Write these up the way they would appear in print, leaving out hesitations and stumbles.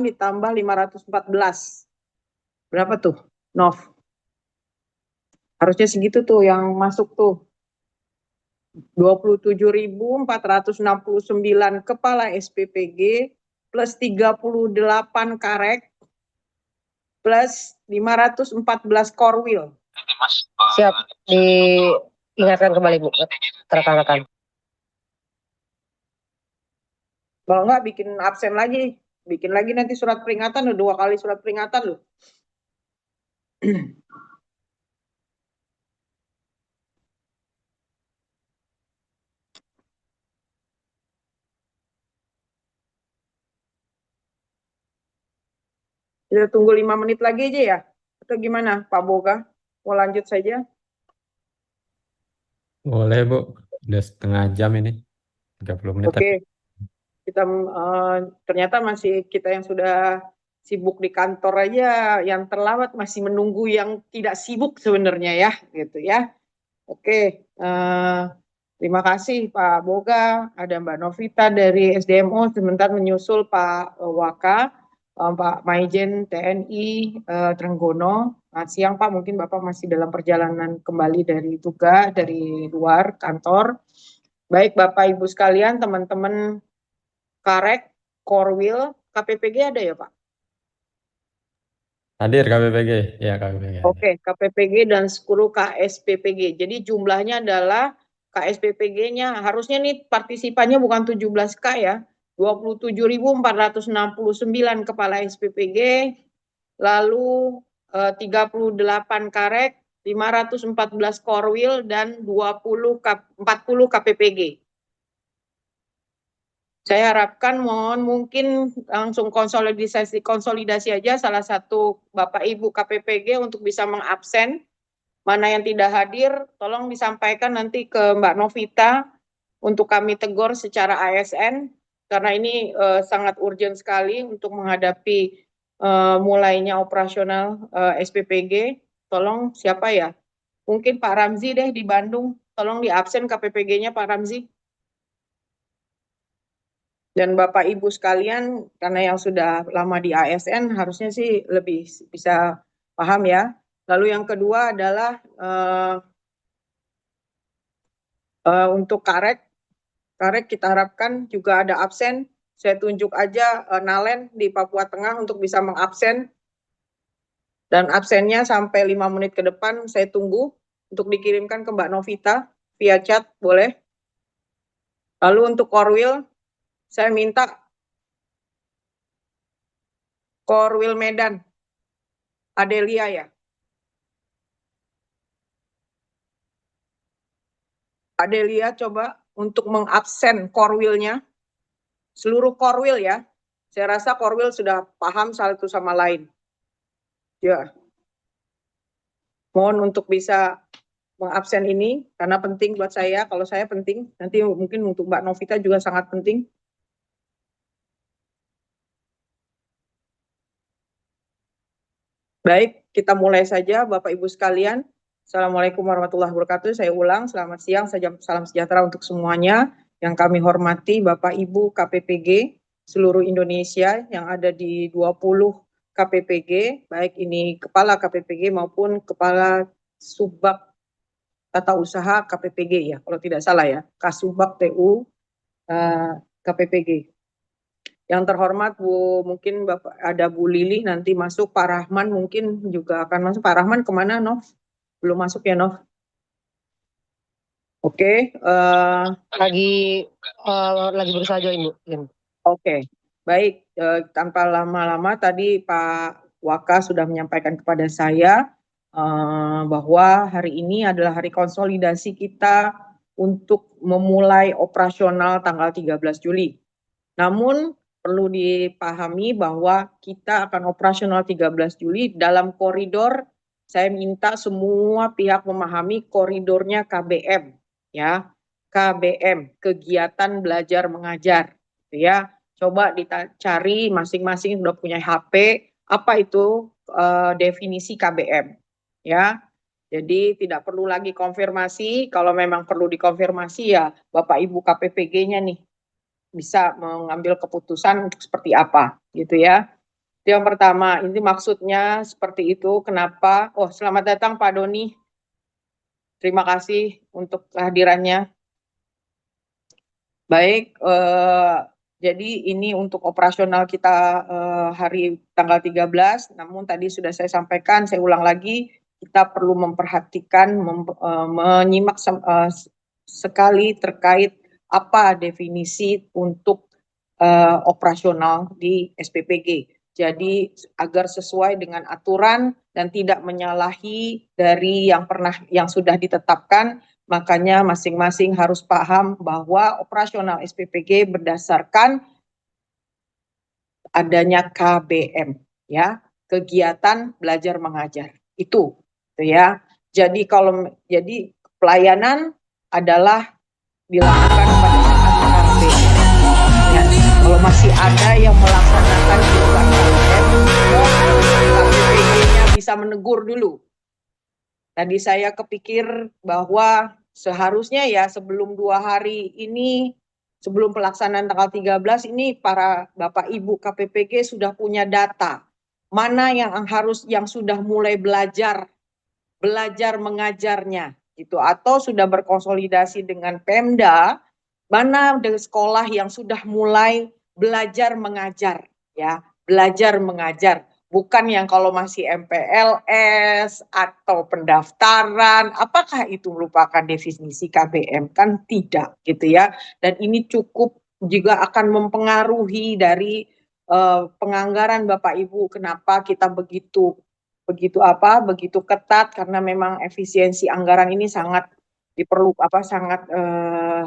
ditambah 514. Berapa tuh, Nov? Harusnya segitu tuh yang masuk tuh. 27.469 kepala SPPG plus 38 karek plus 514 korwil. Siap, diingatkan kembali Bu, rekan-rekan. Kalau enggak bikin absen lagi, bikin lagi nanti surat peringatan loh, 2 kali surat peringatan loh. Kita tunggu 5 menit lagi aja ya? Atau gimana Pak Boga? Mau lanjut saja? Boleh Bu, udah setengah jam ini, 30 menit. Oke. Kita ternyata masih kita yang sudah sibuk di kantor aja, yang terlambat masih menunggu yang tidak sibuk sebenarnya ya, gitu ya. Oke, terima kasih Pak Boga, ada Mbak Novita dari SDMO, sebentar menyusul Pak Waka, Pak Maijen TNI Trenggono. Selamat siang Pak, mungkin Bapak masih dalam perjalanan kembali dari tugas, dari luar kantor. Baik Bapak Ibu sekalian, teman-teman Karek, Korwil, KPPG ada ya Pak? Hadir KPPG, ya KPPG. Oke, KPPG dan 10 KSPPG. Jadi jumlahnya adalah KSPPG-nya harusnya nih partisipannya bukan 17K ya. 27.469 kepala SPPG, lalu 38 Karek, 514 Korwil dan 40 KPPG. Saya harapkan mohon mungkin langsung konsolidasi aja salah satu Bapak Ibu KPPG untuk bisa mengabsen. Mana yang tidak hadir, tolong disampaikan nanti ke Mbak Novita untuk kami tegur secara ASN karena ini sangat urgent sekali untuk menghadapi mulainya operasional SPPG. Tolong siapa ya? Mungkin Pak Ramzi deh di Bandung. Tolong diabsen KPPG-nya Pak Ramzi. Dan Bapak Ibu sekalian, karena yang sudah lama di ASN harusnya sih lebih bisa paham ya. Lalu yang kedua adalah untuk Karek kita harapkan juga ada absen. Saya tunjuk aja Nalen di Papua Tengah untuk bisa mengabsen. Dan absennya sampai 5 menit ke depan saya tunggu untuk dikirimkan ke Mbak Novita via chat, boleh. Lalu untuk Korwil, saya minta Korwil Medan, Adelia ya. Adelia coba untuk mengabsen Korwilnya, seluruh Korwil ya. Saya rasa Korwil sudah paham satu sama lain. Ya, mohon untuk bisa mengabsen ini karena penting buat saya. Kalau saya penting, nanti mungkin untuk Mbak Novita juga sangat penting. Baik, kita mulai saja Bapak Ibu sekalian. Assalamualaikum warahmatullahi wabarakatuh. Saya ulang, selamat siang, salam sejahtera untuk semuanya. Yang kami hormati Bapak Ibu KPPG seluruh Indonesia yang ada di 20 KPPG, baik ini kepala KPPG maupun kepala Subbak Tata Usaha KPPG ya, kalau tidak salah ya, Kasubag TU KPPG. Yang terhormat Bu, mungkin Bapak ada Bu Lili nanti masuk, Pak Rahman mungkin juga akan masuk. Pak Rahman kemana, Nov? Belum masuk ya, Nov? Oke. Lagi berusaha join, Bu. Oke, baik. Tanpa lama-lama tadi Pak Waka sudah menyampaikan kepada saya bahwa hari ini adalah hari konsolidasi kita untuk memulai operasional tanggal 13 Juli. Namun perlu dipahami bahwa kita akan operasional 13 Juli dalam koridor, saya minta semua pihak memahami koridornya KBM ya. KBM, kegiatan belajar mengajar ya. Coba dicari masing-masing udah punya HP, apa itu definisi KBM ya. Jadi tidak perlu lagi konfirmasi, kalau memang perlu dikonfirmasi ya Bapak Ibu KPPG-nya nih bisa mengambil keputusan untuk seperti apa gitu ya. Yang pertama, ini maksudnya seperti itu. Kenapa? Oh, selamat datang Pak Doni. Terima kasih untuk kehadirannya. Baik, jadi ini untuk operasional kita hari tanggal 13, namun tadi sudah saya sampaikan, saya ulang lagi, kita perlu memperhatikan, menyimak sekali terkait apa definisi untuk operasional di SPPG. Jadi agar sesuai dengan aturan dan tidak menyalahi dari yang sudah ditetapkan. Makanya masing-masing harus paham bahwa operasional SPPG berdasarkan adanya KBM, ya, kegiatan belajar mengajar. Itu ya. Jadi pelayanan adalah dilakukan pada saat KBM. Ya, kalau masih ada yang melaksanakan di luar KBM, KPPG-nya bisa menegur dulu. Tadi saya kepikir bahwa seharusnya ya sebelum 2 hari ini, sebelum pelaksanaan tanggal 13 ini para Bapak Ibu KPPG sudah punya data. Mana yang sudah mulai belajar mengajarnya gitu, atau sudah berkonsolidasi dengan Pemda, mana sekolah yang sudah mulai belajar mengajar ya, belajar mengajar. Bukan yang kalau masih MPLS atau pendaftaran, apakah itu merupakan definisi KBM? Kan tidak gitu ya. Dan ini cukup juga akan mempengaruhi dari penganggaran Bapak Ibu. Kenapa kita begitu ketat, karena memang efisiensi anggaran ini sangat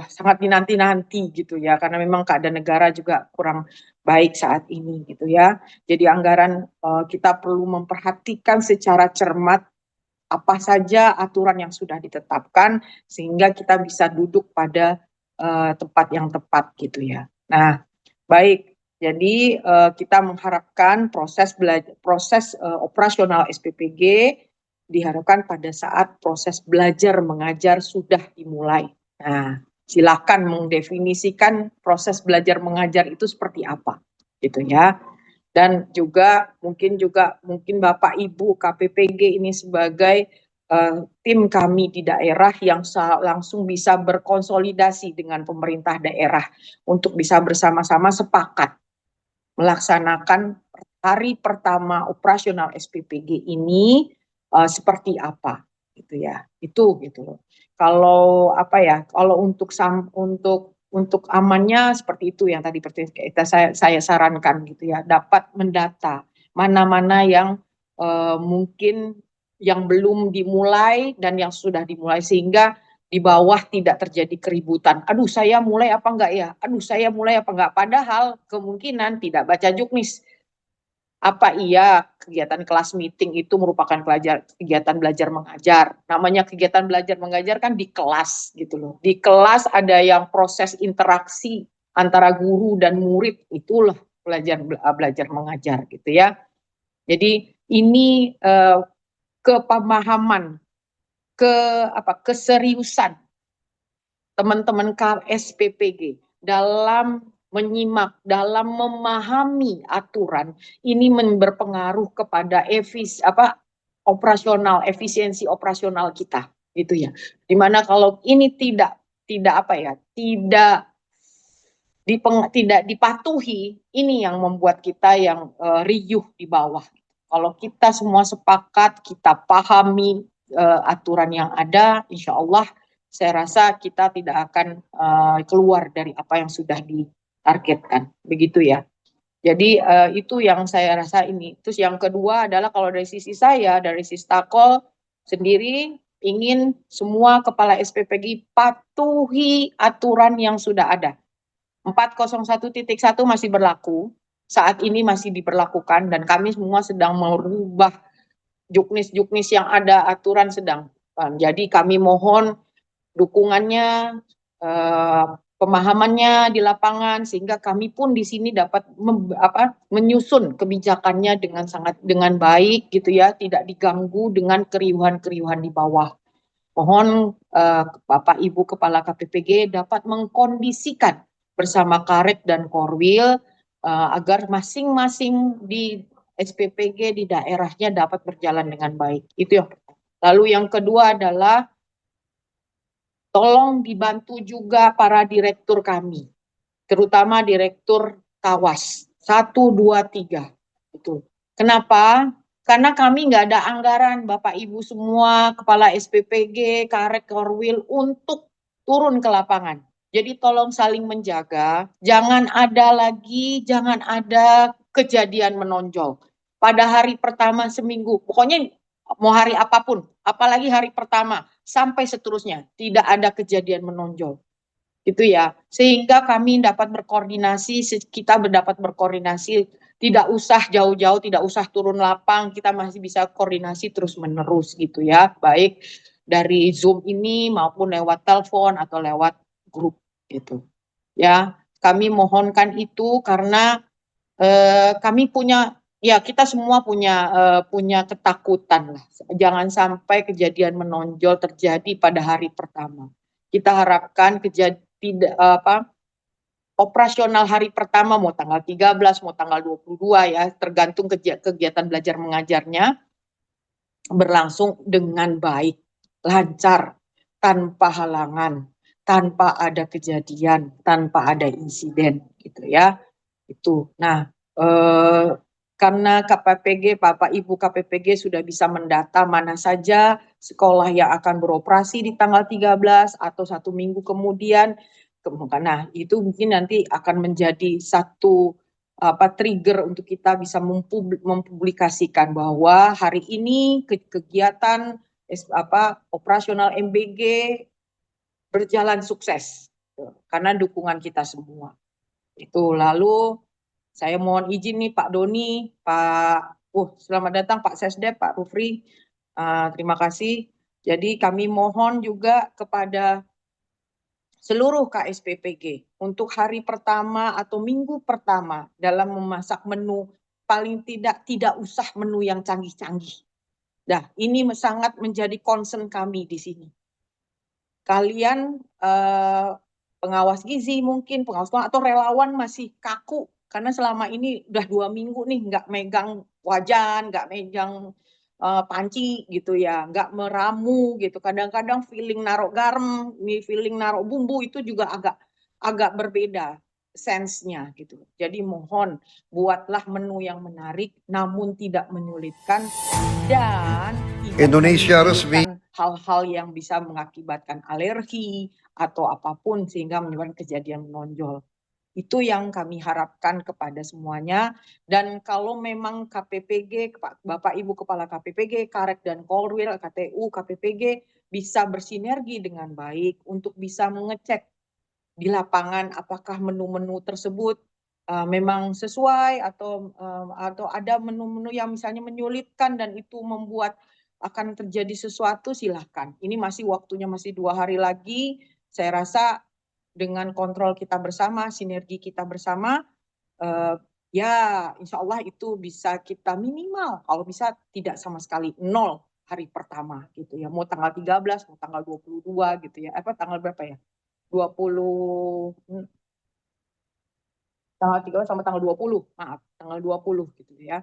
sangat dinanti-nanti gitu ya, karena memang keadaan negara juga kurang baik saat ini gitu ya. Jadi anggaran kita perlu memperhatikan secara cermat apa saja aturan yang sudah ditetapkan sehingga kita bisa duduk pada tempat yang tepat gitu ya. Nah, baik. Jadi kita mengharapkan proses operasional SPPG diharapkan pada saat proses belajar mengajar sudah dimulai. Nah, silakan mendefinisikan proses belajar mengajar itu seperti apa, gitu ya. Dan juga mungkin Bapak Ibu KPPG ini sebagai tim kami di daerah yang langsung bisa berkonsolidasi dengan pemerintah daerah untuk bisa bersama-sama sepakat melaksanakan hari pertama operasional SPPG ini seperti apa gitu ya. Itu gitu. Kalau untuk amannya seperti itu yang tadi saya sarankan gitu ya, dapat mendata mana-mana yang mungkin yang belum dimulai dan yang sudah dimulai, sehingga di bawah tidak terjadi keributan. Aduh, saya mulai apa enggak ya? Aduh, saya mulai apa enggak? Padahal kemungkinan tidak baca juknis. Apa iya kegiatan kelas meeting itu merupakan kegiatan belajar mengajar? Namanya kegiatan belajar mengajar kan di kelas gitu loh. Di kelas ada yang proses interaksi antara guru dan murid, itulah belajar mengajar gitu ya. Jadi ini kepemahaman, keseriusan teman-teman SPPG dalam menyimak, dalam memahami aturan ini berpengaruh kepada efisiensi operasional kita gitu ya. Dimana kalau ini tidak dipatuhi, ini yang membuat kita yang riuh di bawah. Kalau kita semua sepakat, kita pahami aturan yang ada, insya Allah saya rasa kita tidak akan keluar dari apa yang sudah ditargetkan, begitu ya. Jadi itu yang saya rasa ini. Terus yang kedua adalah kalau dari sisi saya, dari sisi Takol sendiri, ingin semua kepala SPPG patuhi aturan yang sudah ada. 401.1 masih berlaku, saat ini masih diberlakukan, dan kami semua sedang merubah juknis yang ada, aturan sedang. Jadi kami mohon dukungannya, pemahamannya di lapangan, sehingga kami pun di sini dapat menyusun kebijakannya dengan baik gitu ya, tidak diganggu dengan keriuhan-keriuhan di bawah. Mohon Bapak Ibu Kepala KPPG dapat mengkondisikan bersama Karek dan Korwil agar masing-masing di SPPG di daerahnya dapat berjalan dengan baik. Itu yang pertama. Lalu yang kedua adalah tolong dibantu juga para direktur kami, terutama direktur Kawas 1, 2, 3. Itu. Kenapa? Karena kami nggak ada anggaran, Bapak Ibu semua, Kepala SPPG, Karek, Korwil, untuk turun ke lapangan. Jadi tolong saling menjaga, jangan ada kejadian menonjol. Pada hari pertama seminggu, pokoknya mau hari apapun, apalagi hari pertama, sampai seterusnya, tidak ada kejadian menonjol. Gitu ya, sehingga kami dapat berkoordinasi, kita dapat berkoordinasi, tidak usah jauh-jauh, tidak usah turun lapang, kita masih bisa koordinasi terus-menerus gitu ya, baik dari Zoom ini maupun lewat telepon atau lewat grup gitu. Ya, kami mohonkan itu karena kami punya, ya kita semua punya ketakutan lah, jangan sampai kejadian menonjol terjadi pada hari pertama. Kita harapkan operasional hari pertama mau tanggal 13, mau tanggal 22 ya, tergantung kegiatan belajar mengajarnya berlangsung dengan baik, lancar, tanpa halangan, tanpa ada kejadian, tanpa ada insiden gitu ya. Itu. Nah, karena KPPG, Bapak Ibu KPPG sudah bisa mendata mana saja sekolah yang akan beroperasi di tanggal 13 atau 1 minggu kemudian. Nah, itu mungkin nanti akan menjadi satu trigger untuk kita bisa mempublikasikan bahwa hari ini kegiatan operasional MBG berjalan sukses karena dukungan kita semua. Itu. Lalu saya mohon izin nih Pak Doni, selamat datang Pak Sesdep, Pak Rufri, terima kasih. Jadi kami mohon juga kepada seluruh KSPPG untuk hari pertama atau minggu pertama dalam memasak menu, paling tidak usah menu yang canggih-canggih. Nah, ini sangat menjadi concern kami di sini. Kalian pengawas gizi mungkin, atau relawan masih kaku, karena selama ini udah 2 minggu nih nggak megang wajan, nggak megang panci gitu ya, nggak meramu gitu. Kadang-kadang feeling naruh garam, feeling naruh bumbu itu juga agak berbeda sense-nya gitu. Jadi mohon buatlah menu yang menarik namun tidak menyulitkan dan Indonesia resmi hal-hal yang bisa mengakibatkan alergi atau apapun sehingga menyebabkan kejadian menonjol. Itu yang kami harapkan kepada semuanya. Dan kalau memang KPPG, Bapak Ibu Kepala KPPG, Karek dan Korwil, KTU, KPPG bisa bersinergi dengan baik untuk bisa mengecek di lapangan apakah menu-menu tersebut memang sesuai atau ada menu-menu yang misalnya menyulitkan dan itu membuat akan terjadi sesuatu, silahkan. Ini masih waktunya masih 2 hari lagi. Saya rasa dengan kontrol kita bersama, sinergi kita bersama, ya insya Allah itu bisa kita minimal, kalau bisa tidak sama sekali, 0 hari pertama gitu ya. Mau tanggal 13, mau tanggal 22 gitu ya. Tanggal berapa ya? 20, tanggal 13 sama tanggal 20, maaf, tanggal 20 gitu ya.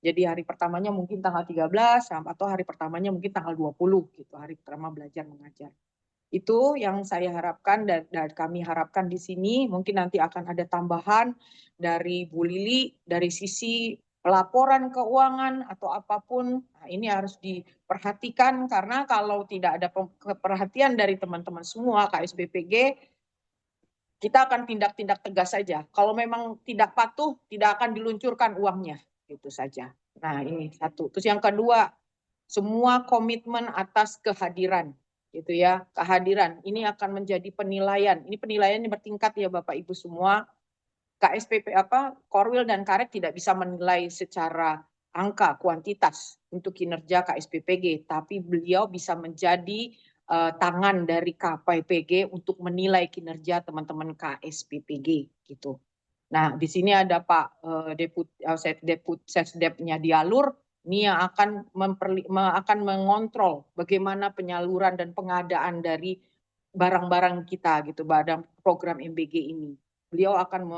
Jadi hari pertamanya mungkin tanggal 13 atau hari pertamanya mungkin tanggal 20 gitu, hari pertama belajar mengajar. Itu yang saya harapkan dan kami harapkan di sini. Mungkin nanti akan ada tambahan dari Bu Lili dari sisi pelaporan keuangan atau apapun. Nah, ini harus diperhatikan karena kalau tidak ada perhatian dari teman-teman semua KSBPG, kita akan tindak tegas saja. Kalau memang tidak patuh, tidak akan diluncurkan uangnya, gitu saja. Nah, ini satu. Terus yang kedua, semua komitmen atas kehadiran, gitu ya. Kehadiran ini akan menjadi penilaian. Ini penilaiannya bertingkat ya Bapak Ibu semua. KSPP Korwil dan Karek tidak bisa menilai secara angka kuantitas untuk kinerja KSPPG, tapi beliau bisa menjadi tangan dari KPPG untuk menilai kinerja teman-teman KSPPG gitu. Nah, di sini ada Pak Sesdepnya Dialur, ini yang akan mengontrol bagaimana penyaluran dan pengadaan dari barang-barang kita gitu, badan program MBG ini. Beliau akan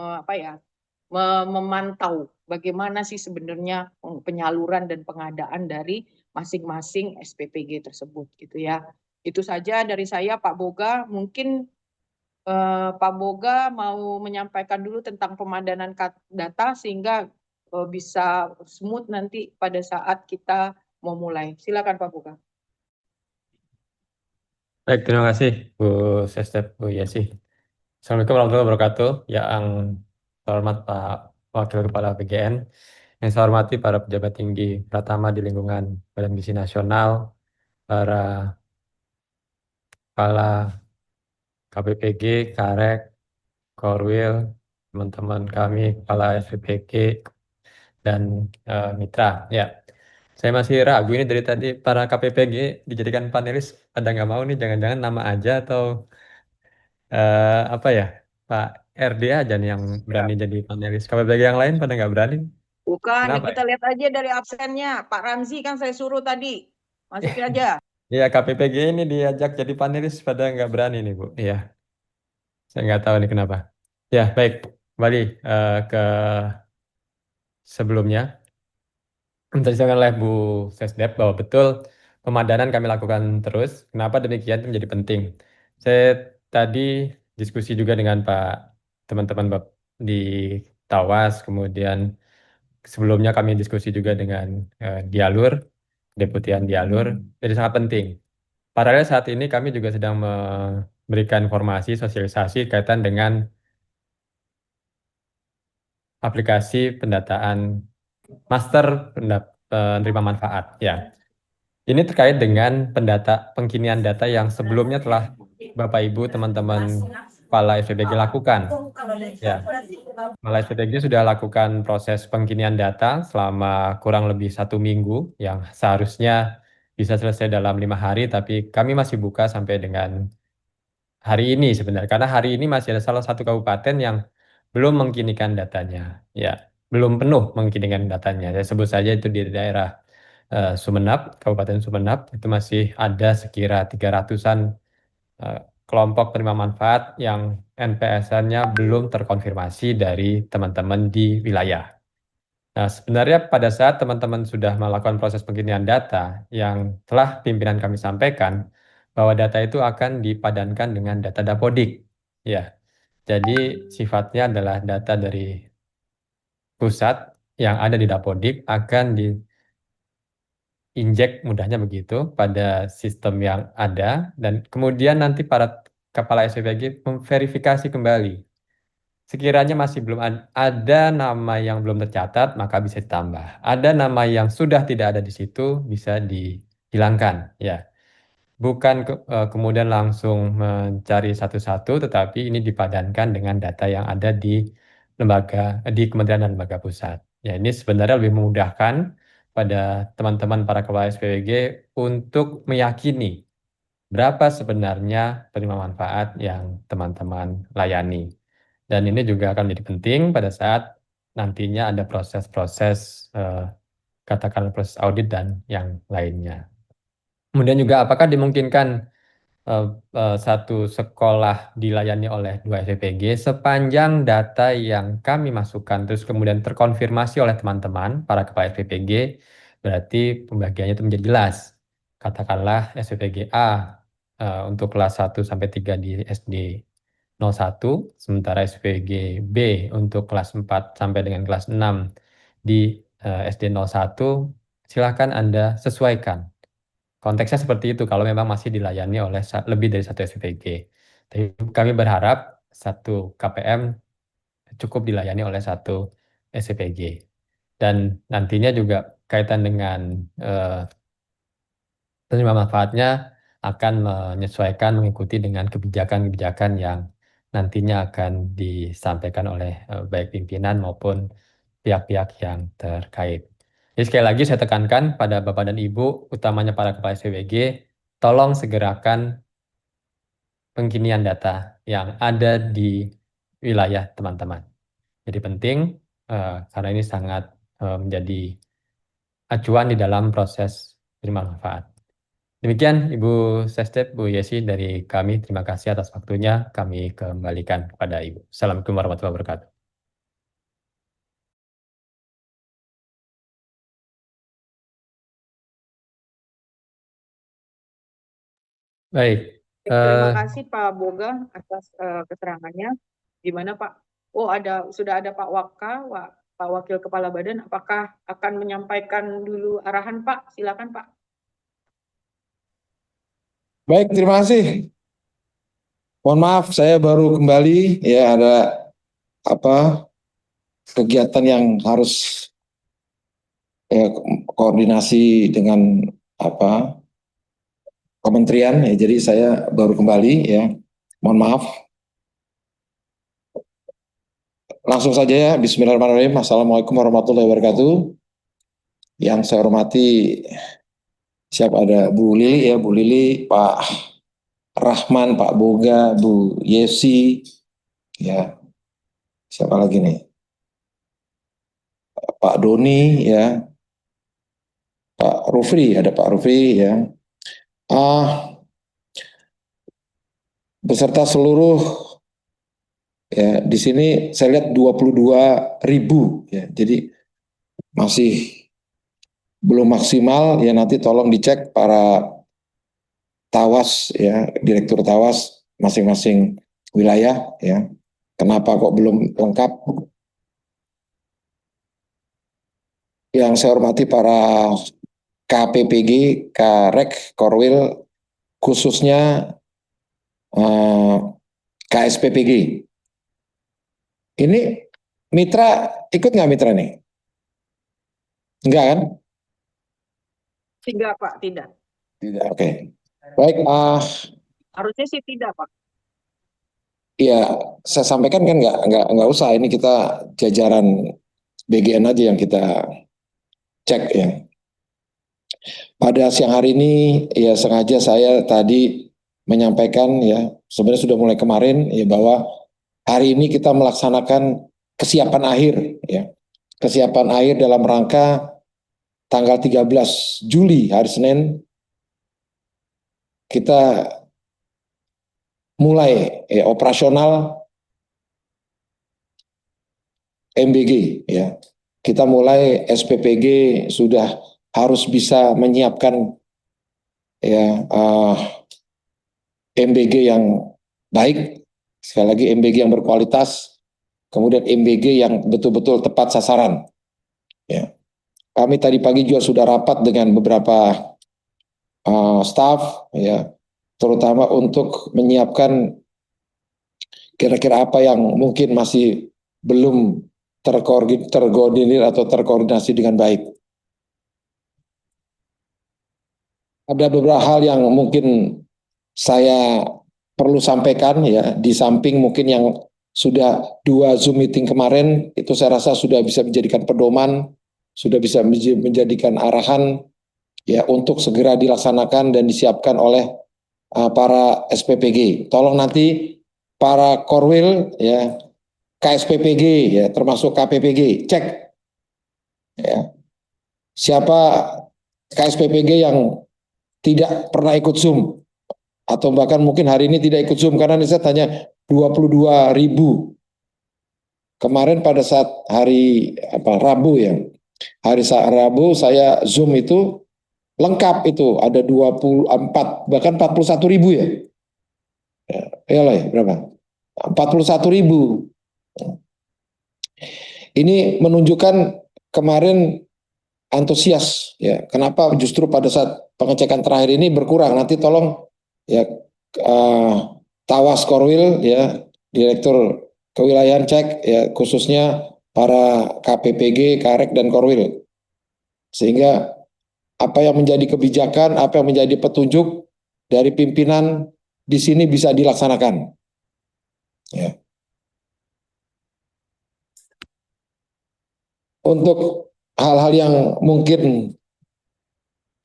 memantau bagaimana sih sebenarnya penyaluran dan pengadaan dari masing-masing SPPG tersebut gitu ya. Itu saja dari saya, Pak Boga. Mungkin Pak Boga mau menyampaikan dulu tentang pemadanan data sehingga bisa smooth nanti pada saat kita mau mulai. Silakan Pak Boga. Baik, terima kasih Bu Sestep, Bu Yesi. Assalamualaikum warahmatullahi wabarakatuh. Yang terhormat Pak Wakil Kepala PGN, yang saya hormati para pejabat tinggi Pratama di lingkungan Badan Gizi Nasional, para kepala KPPG, Karek, Korwil, teman-teman kami, kepala SPPG, dan mitra. Ya, saya masih ragu ini dari tadi para KPPG dijadikan panelis, pada nggak mau nih, jangan-jangan nama aja atau apa ya, Pak RD aja nih yang berani jadi panelis. KPPG yang lain pada nggak berani. Bukan, Kenapa kita ya? lihat aja dari absennya. Pak Ramzi kan saya suruh tadi. Masukin aja. Iya, KPPG ini diajak jadi panelis pada nggak berani nih, Bu. Iya, saya nggak tahu nih kenapa. Ya, baik. Kembali ke sebelumnya. Tadi disampaikan oleh Bu Sesdep bahwa betul pemadanan kami lakukan terus. Kenapa demikian itu menjadi penting. Saya tadi diskusi juga dengan teman-teman di Tawas, kemudian sebelumnya kami diskusi juga dengan Dialur, Deputian Dialur, jadi sangat penting. Paralel saat ini kami juga sedang memberikan informasi, sosialisasi kaitan dengan aplikasi pendataan master penerima manfaat. Ya, ini terkait dengan pengkinian data yang sebelumnya telah Bapak Ibu teman-teman kepala SPPG lakukan. Ya, kepala SPPG sudah lakukan proses pengkinian data selama kurang lebih 1 minggu, yang seharusnya bisa selesai dalam 5 hari, tapi kami masih buka sampai dengan hari ini sebenarnya, karena hari ini masih ada salah satu kabupaten yang belum mengkinikan datanya. Ya, belum penuh mengkinikan datanya. Saya sebut saja itu di daerah Sumeneb, Kabupaten Sumeneb, itu masih ada sekira 300-an kelompok penerima manfaat yang NPS-nya belum terkonfirmasi dari teman-teman di wilayah. Nah, sebenarnya pada saat teman-teman sudah melakukan proses pengkinian data yang telah pimpinan kami sampaikan, bahwa data itu akan dipadankan dengan data Dapodik. Ya, jadi sifatnya adalah data dari pusat yang ada di Dapodik akan diinjek, mudahnya begitu, pada sistem yang ada, dan kemudian nanti para kepala SPPG memverifikasi kembali. Sekiranya masih belum ada nama yang belum tercatat, maka bisa ditambah. Ada nama yang sudah tidak ada di situ, bisa dihilangkan. Ya, bukan kemudian langsung mencari satu-satu, tetapi ini dipadankan dengan data yang ada di di kementerian dan lembaga pusat. Ya, ini sebenarnya lebih memudahkan pada teman-teman para kepala SPWG untuk meyakini berapa sebenarnya penerima manfaat yang teman-teman layani. Dan ini juga akan menjadi penting pada saat nantinya ada proses-proses, katakanlah proses audit dan yang lainnya. Kemudian juga apakah dimungkinkan satu sekolah dilayani oleh 2 SPPG sepanjang data yang kami masukkan terus kemudian terkonfirmasi oleh teman-teman para kepala SPPG, berarti pembagiannya itu menjadi jelas. Katakanlah SPPG A untuk kelas 1 sampai 3 di SD 01, sementara SPPG B untuk kelas 4 sampai dengan kelas 6 di SD 01, silakan Anda sesuaikan. Konteksnya seperti itu kalau memang masih dilayani oleh lebih dari satu SPPG. Tapi kami berharap satu KPM cukup dilayani oleh satu SPPG. Dan nantinya juga kaitan dengan penerima manfaatnya akan menyesuaikan mengikuti dengan kebijakan-kebijakan yang nantinya akan disampaikan oleh baik pimpinan maupun pihak-pihak yang terkait. Jadi sekali lagi saya tekankan pada Bapak dan Ibu, utamanya para kepala SPWG, tolong segerakan pengkinian data yang ada di wilayah teman-teman. Jadi penting karena ini sangat menjadi acuan di dalam proses penerima manfaat. Demikian Ibu Sestep, Bu Yesi dari kami. Terima kasih atas waktunya. Kami kembalikan kepada Ibu. Assalamualaikum warahmatullahi wabarakatuh. Baik. Terima kasih Pak Boga atas keterangannya. Gimana Pak? Oh, sudah ada Pak Waka, Pak Wakil Kepala Badan. Apakah akan menyampaikan dulu arahan Pak? Silakan Pak. Baik, terima kasih. Mohon maaf, saya baru kembali. Ya, ada kegiatan yang harus koordinasi dengan kementerian. Ya, jadi saya baru kembali. Ya, mohon maaf. Langsung saja ya. Bismillahirrahmanirrahim. Assalamualaikum warahmatullahi wabarakatuh. Yang saya hormati, siapa ada Bu Lili ya, Bu Lili, Pak Rahman, Pak Boga, Bu Yesi, ya, siapa lagi nih? Pak Doni, ya, Pak Rufri, ada Pak Rufri, ya. Beserta seluruh, ya, di sini saya lihat 22.000, ya, jadi masih belum maksimal, ya, nanti tolong dicek para tawas, ya, direktur tawas masing-masing wilayah, ya, kenapa kok belum lengkap. Yang saya hormati para KPPG, Karek, Korwil, khususnya KSPPG. Ini mitra ikut nggak mitra nih? Enggak kan? Tidak Pak, tidak. Tidak, oke. Baik, Harusnya sih tidak Pak. ya saya sampaikan kan nggak usah, ini kita jajaran BGN aja yang kita cek ya. Pada siang hari ini ya sengaja saya tadi menyampaikan ya, sebenarnya sudah mulai kemarin ya, bahwa hari ini kita melaksanakan kesiapan akhir ya. Kesiapan akhir dalam rangka tanggal 13 Juli hari Senin kita mulai operasional MBG ya. Kita mulai SPPG sudah harus bisa menyiapkan ya MBG yang baik, sekali lagi MBG yang berkualitas, kemudian MBG yang betul-betul tepat sasaran. Ya. Kami tadi pagi juga sudah rapat dengan beberapa staf, ya, terutama untuk menyiapkan kira-kira apa yang mungkin masih belum terkoordinir atau terkoordinasi dengan baik. Ada beberapa hal yang mungkin saya perlu sampaikan ya, di samping mungkin yang sudah 2 Zoom meeting kemarin, itu saya rasa sudah bisa menjadikan pedoman, sudah bisa menjadikan arahan ya untuk segera dilaksanakan dan disiapkan oleh para SPPG. Tolong nanti para Korwil ya, KSPPG ya, termasuk KPPG, cek ya, siapa KSPPG yang tidak pernah ikut Zoom atau bahkan mungkin hari ini tidak ikut Zoom, karena saya tanya 22.000 kemarin pada saat hari Rabu ya, hari Rabu saya Zoom itu lengkap, itu ada 24 bahkan 41.000 ya, ya lah ya, berapa 41.000. Ini menunjukkan kemarin antusias ya. Kenapa justru pada saat pengecekan terakhir ini berkurang? Nanti tolong ya Tawas Korwil ya, direktur kewilayahan cek ya, khususnya para KPPG, Karek dan Korwil, sehingga apa yang menjadi kebijakan, apa yang menjadi petunjuk dari pimpinan di sini bisa dilaksanakan. Ya. Untuk hal-hal yang mungkin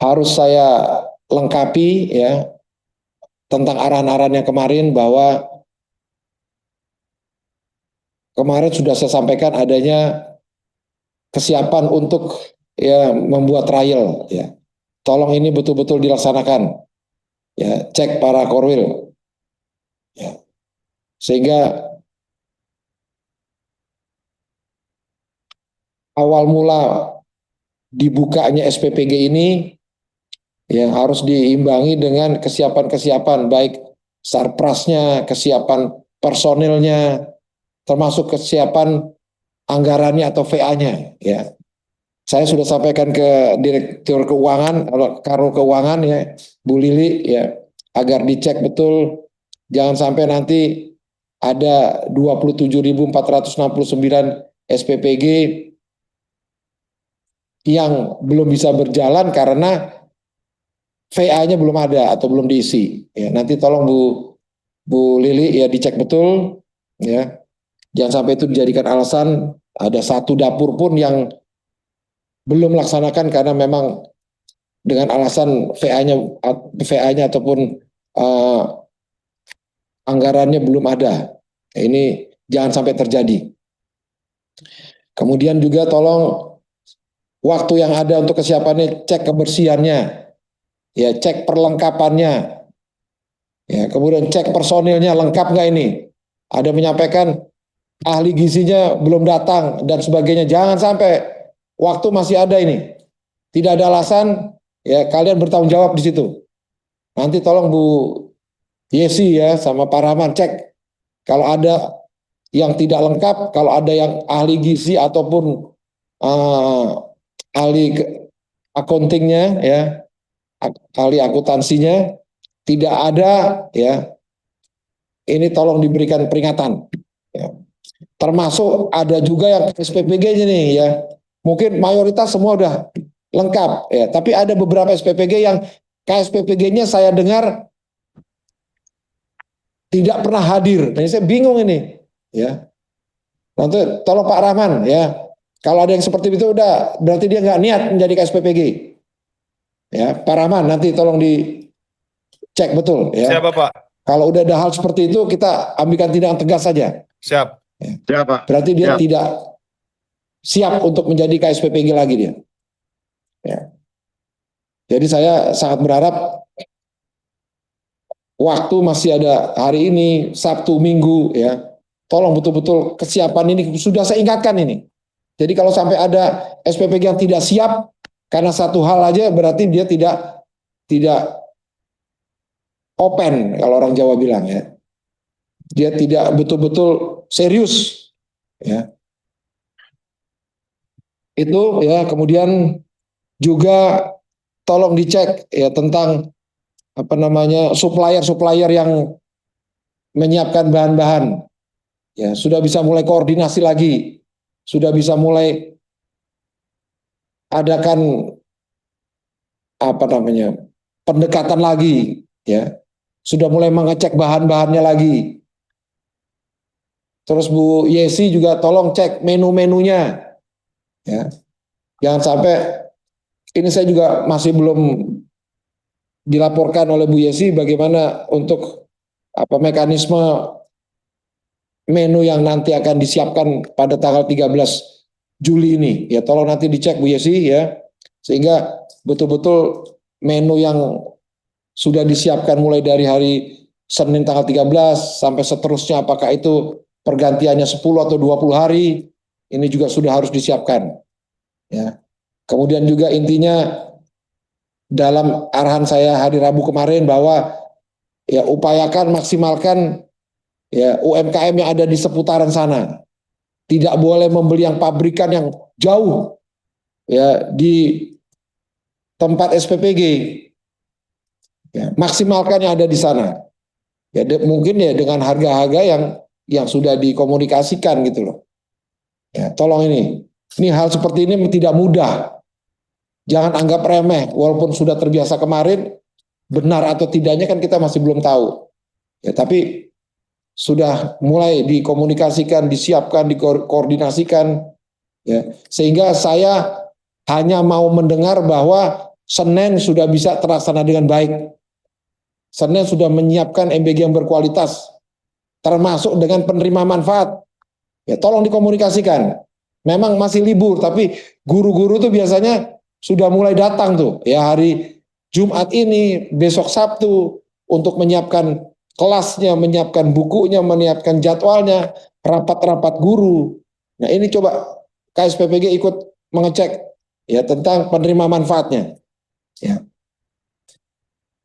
harus saya lengkapi ya, tentang arahan-arahan yang kemarin, bahwa kemarin sudah saya sampaikan adanya kesiapan untuk ya membuat trial ya. Tolong ini betul-betul dilaksanakan ya, cek para Korwil ya, sehingga awal mula dibukanya SPPG ini ya harus diimbangi dengan kesiapan-kesiapan baik sarprasnya, kesiapan personilnya, termasuk kesiapan anggarannya atau VA-nya ya. Saya sudah sampaikan ke Direktur Keuangan, Karo Keuangan ya, Bu Lili ya, agar dicek betul, jangan sampai nanti ada 27.469 SPPG yang belum bisa berjalan karena VA-nya belum ada atau belum diisi. Ya, nanti tolong Bu Lili ya dicek betul ya. Jangan sampai itu dijadikan alasan ada satu dapur pun yang belum melaksanakan karena memang dengan alasan VA-nya ataupun anggarannya belum ada. Ini jangan sampai terjadi. Kemudian juga tolong waktu yang ada untuk kesiapannya, cek kebersihannya, ya cek perlengkapannya, ya kemudian cek personilnya lengkap nggak ini. Ada menyampaikan ahli gizinya belum datang dan sebagainya. Jangan sampai waktu masih ada ini. Tidak ada alasan, ya kalian bertanggung jawab di situ. Nanti tolong Bu Yesi ya sama Pak Rahman cek kalau ada yang tidak lengkap, kalau ada yang ahli gizi ataupun ahli accountingnya ya, ahli akuntansinya tidak ada ya. Ini tolong diberikan peringatan. Ya. Termasuk ada juga yang SPPG-nya nih ya. Mungkin mayoritas semua udah lengkap ya, tapi ada beberapa SPPG yang KSPPG-nya saya dengar tidak pernah hadir. Nah, saya bingung ini ya. Nanti tolong Pak Rahman ya. Kalau ada yang seperti itu udah berarti dia nggak niat menjadi KSPPG. Ya, Pak Rahman nanti tolong dicek betul ya. Siap, Bapak. Kalau udah ada hal seperti itu kita ambilkan tindakan tegas saja. Siap. Ya. Siap, Pak. Berarti dia Siap. tidak siap untuk menjadi KSPPG lagi dia. Ya. Jadi saya sangat berharap waktu masih ada hari ini, Sabtu, Minggu ya. Tolong betul-betul kesiapan ini sudah saya ingatkan ini. Jadi kalau sampai ada SPPG yang tidak siap karena satu hal aja berarti dia tidak open kalau orang Jawa bilang ya. Dia tidak betul-betul serius ya. Itu ya, kemudian juga tolong dicek ya tentang apa namanya supplier yang menyiapkan bahan-bahan ya, sudah bisa mulai koordinasi lagi, sudah bisa mulai adakan apa namanya pendekatan lagi ya, sudah mulai mengecek bahan-bahannya lagi. Terus Bu Yesi juga tolong cek menu-menunya ya, jangan sampai ini saya juga masih belum dilaporkan oleh Bu Yesi bagaimana untuk apa mekanisme menu yang nanti akan disiapkan pada tanggal 13 Juli ini. Ya tolong nanti dicek Bu Yesi ya, sehingga betul-betul menu yang sudah disiapkan mulai dari hari Senin tanggal 13 sampai seterusnya, apakah itu pergantiannya 10 atau 20 hari, ini juga sudah harus disiapkan. Ya. Kemudian juga intinya dalam arahan saya hari Rabu kemarin bahwa ya upayakan maksimalkan ya UMKM yang ada di seputaran sana. Tidak boleh membeli yang pabrikan yang jauh ya di tempat SPPG. Ya, maksimalkan yang ada di sana. Ya mungkin ya dengan harga-harga yang sudah dikomunikasikan gitu loh. Ya, tolong ini hal seperti ini tidak mudah. Jangan anggap remeh, walaupun sudah terbiasa kemarin, benar atau tidaknya kan kita masih belum tahu. Ya, tapi sudah mulai dikomunikasikan, disiapkan, dikoordinasikan, ya, sehingga saya hanya mau mendengar bahwa Senin sudah bisa terlaksana dengan baik. Senin sudah menyiapkan MBG yang berkualitas, termasuk dengan penerima manfaat. Ya, tolong dikomunikasikan. Memang masih libur, tapi guru-guru tuh biasanya sudah mulai datang tuh. Ya hari Jumat ini, besok Sabtu untuk menyiapkan kelasnya, menyiapkan bukunya, menyiapkan jadwalnya, rapat-rapat guru. Nah ini coba KSPPG ikut mengecek ya tentang penerima manfaatnya. Ya.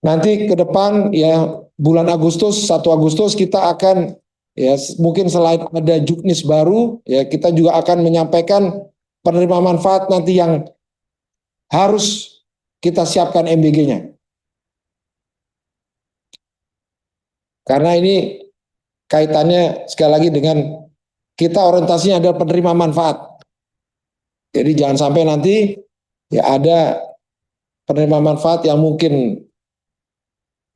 nanti ke depan ya bulan Agustus, 1 Agustus kita akan ya mungkin selain ada juknis baru ya kita juga akan menyampaikan penerima manfaat nanti yang harus kita siapkan MBG-nya. Karena ini kaitannya sekali lagi dengan kita orientasinya adalah penerima manfaat. Jadi jangan sampai nanti ya ada penerima manfaat yang mungkin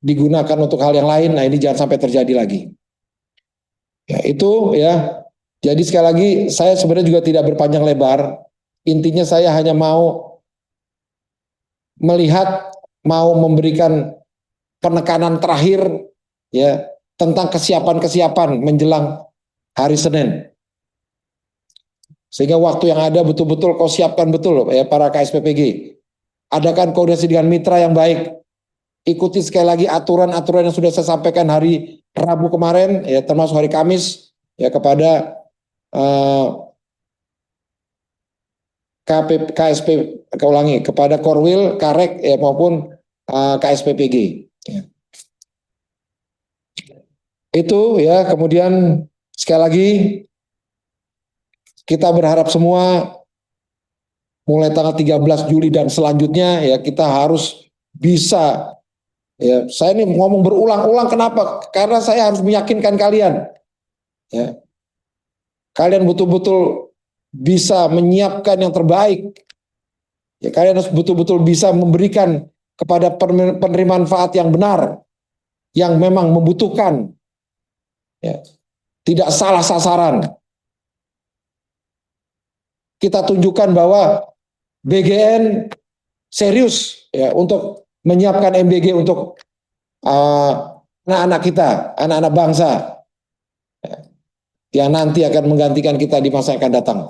digunakan untuk hal yang lain. Nah ini jangan sampai terjadi lagi. Ya itu ya. Jadi sekali lagi saya sebenarnya juga tidak berpanjang lebar. Intinya saya hanya mau melihat, mau memberikan penekanan terakhir ya tentang kesiapan-kesiapan menjelang hari Senin. Sehingga waktu yang ada betul-betul kau siapkan betul ya para KSPPG. Adakan koordinasi dengan mitra yang baik. Ikuti sekali lagi aturan-aturan yang sudah saya sampaikan hari Rabu kemarin ya termasuk hari Kamis ya kepada kepada Korwil, Karek ya maupun KSPPG. Ya. Itu ya kemudian sekali lagi kita berharap semua mulai tanggal 13 Juli dan selanjutnya ya kita harus bisa ya saya ini ngomong berulang-ulang kenapa? Karena saya harus meyakinkan kalian ya. Kalian betul-betul bisa menyiapkan yang terbaik. Ya kalian harus betul-betul bisa memberikan kepada penerima manfaat yang benar yang memang membutuhkan. Ya. Tidak salah sasaran. Kita tunjukkan bahwa BGN serius ya untuk menyiapkan MBG untuk anak-anak kita, anak-anak bangsa ya, yang nanti akan menggantikan kita di masa yang akan datang.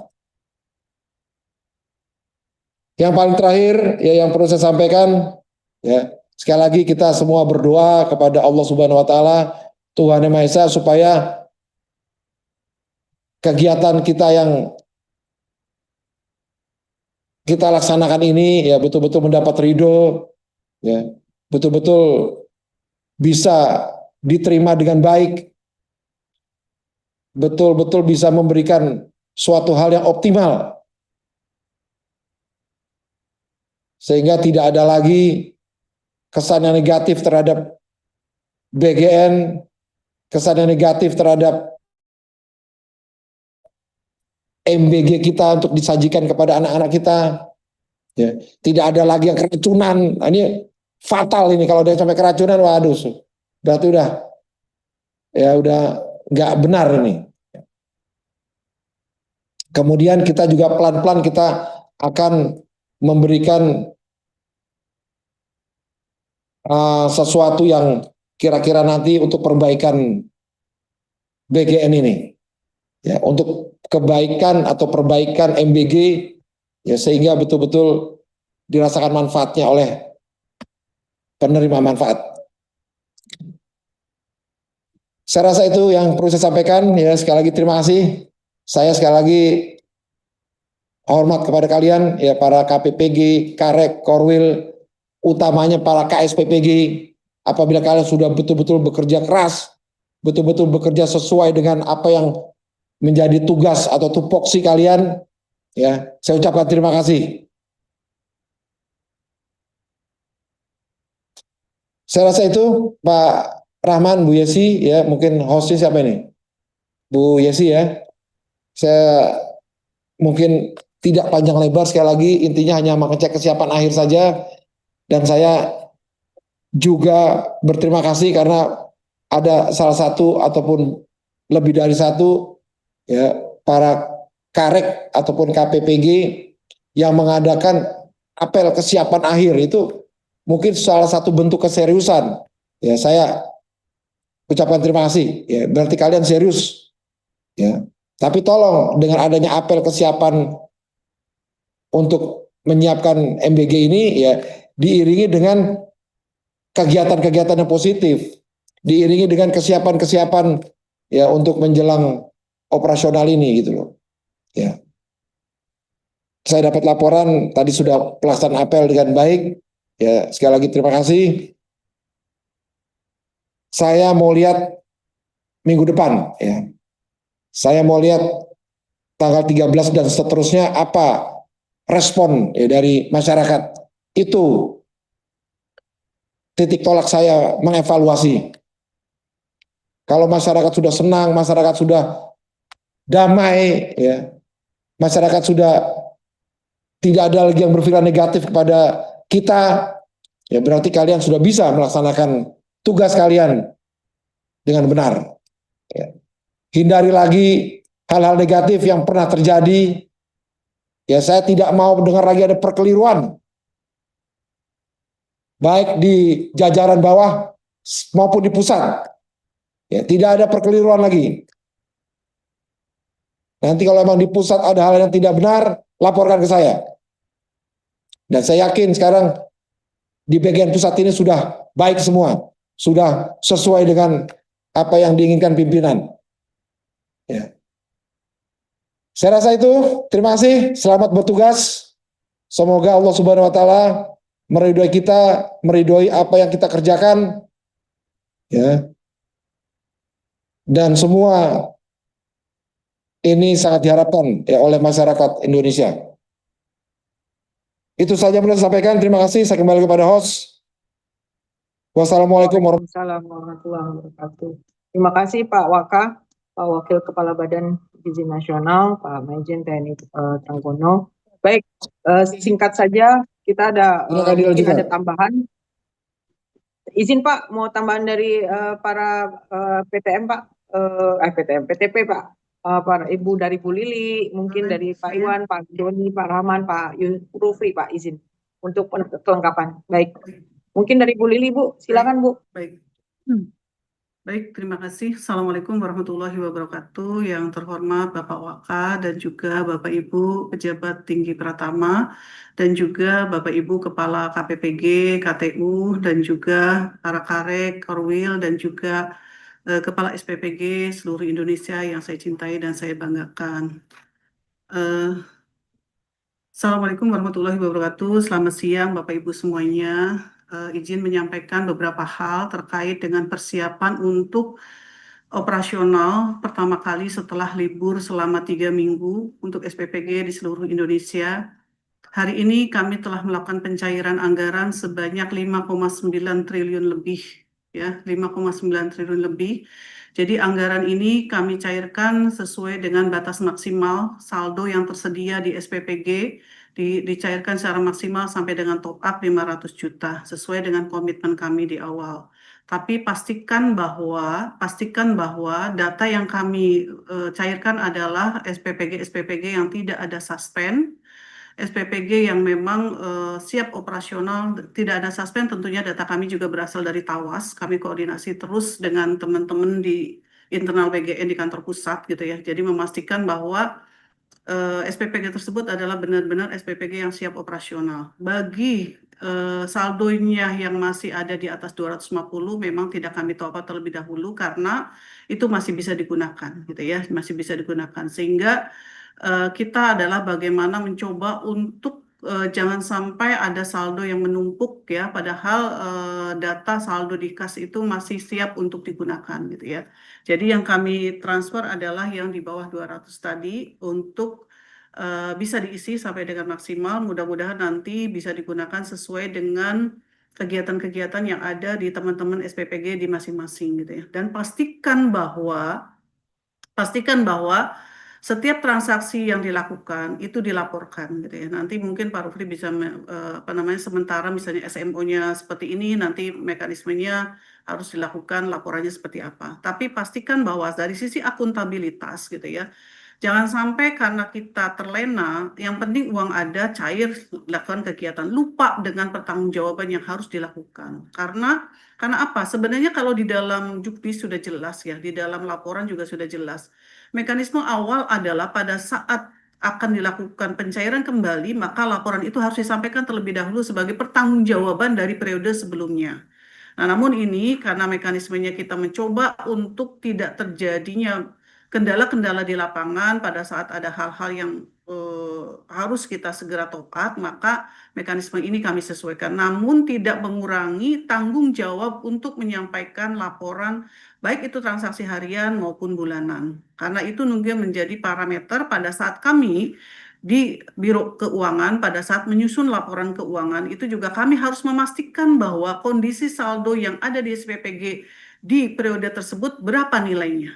Yang paling terakhir ya yang perlu saya sampaikan ya sekali lagi kita semua berdoa kepada Allah Subhanahu wa taala Tuhan Yang Maha Esa supaya kegiatan kita yang kita laksanakan ini ya betul-betul mendapat ridho ya betul-betul bisa diterima dengan baik betul-betul bisa memberikan suatu hal yang optimal sehingga tidak ada lagi kesan yang negatif terhadap BGN, kesan yang negatif terhadap MBG kita untuk disajikan kepada anak-anak kita. Ya, tidak ada lagi yang keracunan. Nah, ini fatal ini kalau dia sampai keracunan, waduh, berarti udah nggak benar ini. Kemudian kita juga pelan-pelan kita akan memberikan sesuatu yang kira-kira nanti untuk perbaikan BGN ini. Ya, untuk kebaikan atau perbaikan MBG ya sehingga betul-betul dirasakan manfaatnya oleh penerima manfaat. Saya rasa itu yang perlu saya sampaikan ya sekali lagi terima kasih. Saya sekali lagi hormat kepada kalian ya para KPPG, Karek, Korwil, utamanya para KSPPG. Apabila kalian sudah betul-betul bekerja keras, betul-betul bekerja sesuai dengan apa yang menjadi tugas atau tupoksi kalian, ya saya ucapkan terima kasih. Saya rasa itu Pak Rahman, Bu Yesi, ya mungkin hostnya siapa ini? Bu Yesi ya. Saya mungkin tidak panjang lebar sekali lagi, intinya hanya mengecek kesiapan akhir saja. Dan saya juga berterima kasih karena ada salah satu ataupun lebih dari satu ya para Karek ataupun KPPG yang mengadakan apel kesiapan akhir itu mungkin salah satu bentuk keseriusan. Ya saya ucapkan terima kasih. Ya berarti kalian serius. Ya. Tapi tolong dengan adanya apel kesiapan untuk menyiapkan MBG ini ya diiringi dengan kegiatan-kegiatan yang positif, diiringi dengan kesiapan-kesiapan ya untuk menjelang operasional ini gitu loh. Ya. Saya dapat laporan tadi sudah pelaksanaan apel dengan baik. Ya, sekali lagi terima kasih. saya mau lihat minggu depan ya. Saya mau lihat tanggal 13 dan seterusnya apa respon ya, dari masyarakat. Itu titik tolak saya mengevaluasi. Kalau masyarakat sudah senang, masyarakat sudah damai, ya, masyarakat sudah tidak ada lagi yang berpikiran negatif kepada kita, ya berarti kalian sudah bisa melaksanakan tugas kalian dengan benar. Ya. Hindari lagi hal-hal negatif yang pernah terjadi. Ya, saya tidak mau mendengar lagi ada perkeliruan, baik di jajaran bawah maupun di pusat. Ya, tidak ada perkeliruan lagi. Nanti kalau memang di pusat ada hal yang tidak benar, laporkan ke saya. Dan saya yakin sekarang di bagian pusat ini sudah baik semua, sudah sesuai dengan apa yang diinginkan pimpinan. Ya. Saya rasa itu. Terima kasih. Selamat bertugas. Semoga Allah Subhanahu Wa Taala meridhoi kita, meridhoi apa yang kita kerjakan. Ya. Dan semua ini sangat diharapkan ya oleh masyarakat Indonesia. Itu saja yang saya sampaikan. Terima kasih. Saya kembali kepada host. Wassalamualaikum warahmatullahi wabarakatuh. Terima kasih Pak Waka, Pak Wakil Kepala Badan Izin Nasional, Pak Majen TNI Trenggono. Baik, singkat saja kita ada mungkin ada tambahan. Izin Pak, mau tambahan dari para PTM Pak, PTP Pak, para Ibu dari Bu Lili, mungkin dari Pak Iwan, Pak Doni, Pak Rahman, Pak Rufri Pak, izin untuk kelengkapan. Baik, mungkin dari Bu Lili Bu, silakan Bu. Baik. Baik, terima kasih. Assalamualaikum warahmatullahi wabarakatuh. Yang terhormat Bapak Waka dan juga Bapak Ibu pejabat tinggi Pratama dan juga Bapak Ibu Kepala KPPG, KTU dan juga para Karek, Korwil dan juga Kepala SPPG seluruh Indonesia yang saya cintai dan saya banggakan. Assalamualaikum warahmatullahi wabarakatuh. Selamat siang Bapak Ibu semuanya. Izin menyampaikan beberapa hal terkait dengan persiapan untuk operasional pertama kali setelah libur selama 3 minggu untuk SPPG di seluruh Indonesia. Hari ini kami telah melakukan pencairan anggaran sebanyak 5,9 triliun lebih, ya, 5,9 triliun lebih. Jadi anggaran ini kami cairkan sesuai dengan batas maksimal saldo yang tersedia di SPPG, dicairkan secara maksimal sampai dengan top up 500 juta sesuai dengan komitmen kami di awal. Tapi pastikan bahwa data yang kami cairkan adalah SPPG yang tidak ada suspend, SPPG yang memang siap operasional, tidak ada suspend. Tentunya data kami juga berasal dari Tawas. Kami koordinasi terus dengan teman-teman di internal BGN di kantor pusat gitu ya. Jadi memastikan bahwa SPPG tersebut adalah benar-benar SPPG yang siap operasional. Bagi saldonya yang masih ada di atas 250 memang tidak kami top up terlebih dahulu karena itu masih bisa digunakan gitu ya, masih bisa digunakan. Sehingga kita adalah bagaimana mencoba untuk jangan sampai ada saldo yang menumpuk ya, padahal data saldo di kas itu masih siap untuk digunakan gitu ya. Jadi yang kami transfer adalah yang di bawah 200 tadi untuk bisa diisi sampai dengan maksimal. Mudah-mudahan nanti bisa digunakan sesuai dengan kegiatan-kegiatan yang ada di teman-teman SPPG di masing-masing gitu ya. Dan pastikan bahwa setiap transaksi yang dilakukan itu dilaporkan gitu ya. Nanti mungkin Pak Rufri bisa sementara misalnya SMO-nya seperti ini, nanti mekanismenya harus dilakukan laporannya seperti apa. Tapi pastikan bahwa dari sisi akuntabilitas gitu ya, jangan sampai karena kita terlena, yang penting uang ada, cair, lakukan kegiatan, lupa dengan pertanggungjawaban yang harus dilakukan. Karena apa? Sebenarnya kalau di dalam Juknis sudah jelas ya, di dalam laporan juga sudah jelas. Mekanisme awal adalah pada saat akan dilakukan pencairan kembali, maka laporan itu harus disampaikan terlebih dahulu sebagai pertanggungjawaban dari periode sebelumnya. Nah, namun ini karena mekanismenya kita mencoba untuk tidak terjadinya kendala-kendala di lapangan pada saat ada hal-hal yang harus kita segera top up, maka mekanisme ini kami sesuaikan. Namun tidak mengurangi tanggung jawab untuk menyampaikan laporan, baik itu transaksi harian maupun bulanan. Karena itu nunggu menjadi parameter pada saat kami di Biro Keuangan, pada saat menyusun laporan keuangan, itu juga kami harus memastikan bahwa kondisi saldo yang ada di SPPG di periode tersebut berapa nilainya.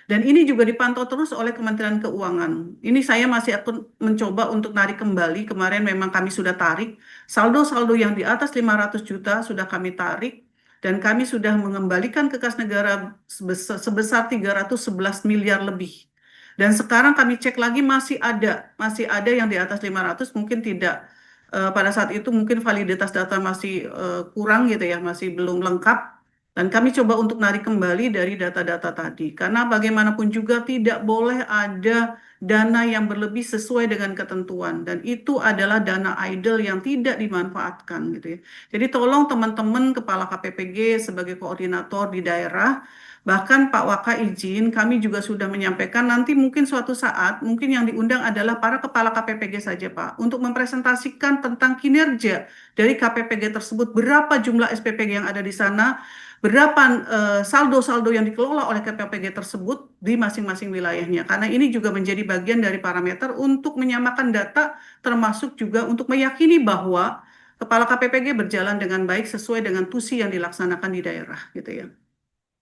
Dan ini juga dipantau terus oleh Kementerian Keuangan. Ini saya masih akan mencoba untuk narik kembali. Kemarin memang kami sudah tarik. Saldo-saldo yang di atas 500 juta sudah kami tarik. Dan kami sudah mengembalikan ke kas negara sebesar 311 miliar lebih. Dan sekarang kami cek lagi masih ada yang di atas 500, mungkin tidak. Pada saat itu mungkin validitas data masih kurang gitu ya, masih belum lengkap. Dan kami coba untuk narik kembali dari data-data tadi. Karena bagaimanapun juga tidak boleh ada dana yang berlebih sesuai dengan ketentuan. Dan itu adalah dana idle yang tidak dimanfaatkan gitu ya. Jadi tolong teman-teman Kepala KPPG sebagai koordinator di daerah, bahkan Pak Waka izin, kami juga sudah menyampaikan nanti mungkin suatu saat, mungkin yang diundang adalah para Kepala KPPG saja Pak, untuk mempresentasikan tentang kinerja dari KPPG tersebut, berapa jumlah SPPG yang ada di sana, berapa saldo-saldo yang dikelola oleh KPPG tersebut di masing-masing wilayahnya. Karena ini juga menjadi bagian dari parameter untuk menyamakan data, termasuk juga untuk meyakini bahwa Kepala KPPG berjalan dengan baik sesuai dengan tusi yang dilaksanakan di daerah, gitu ya.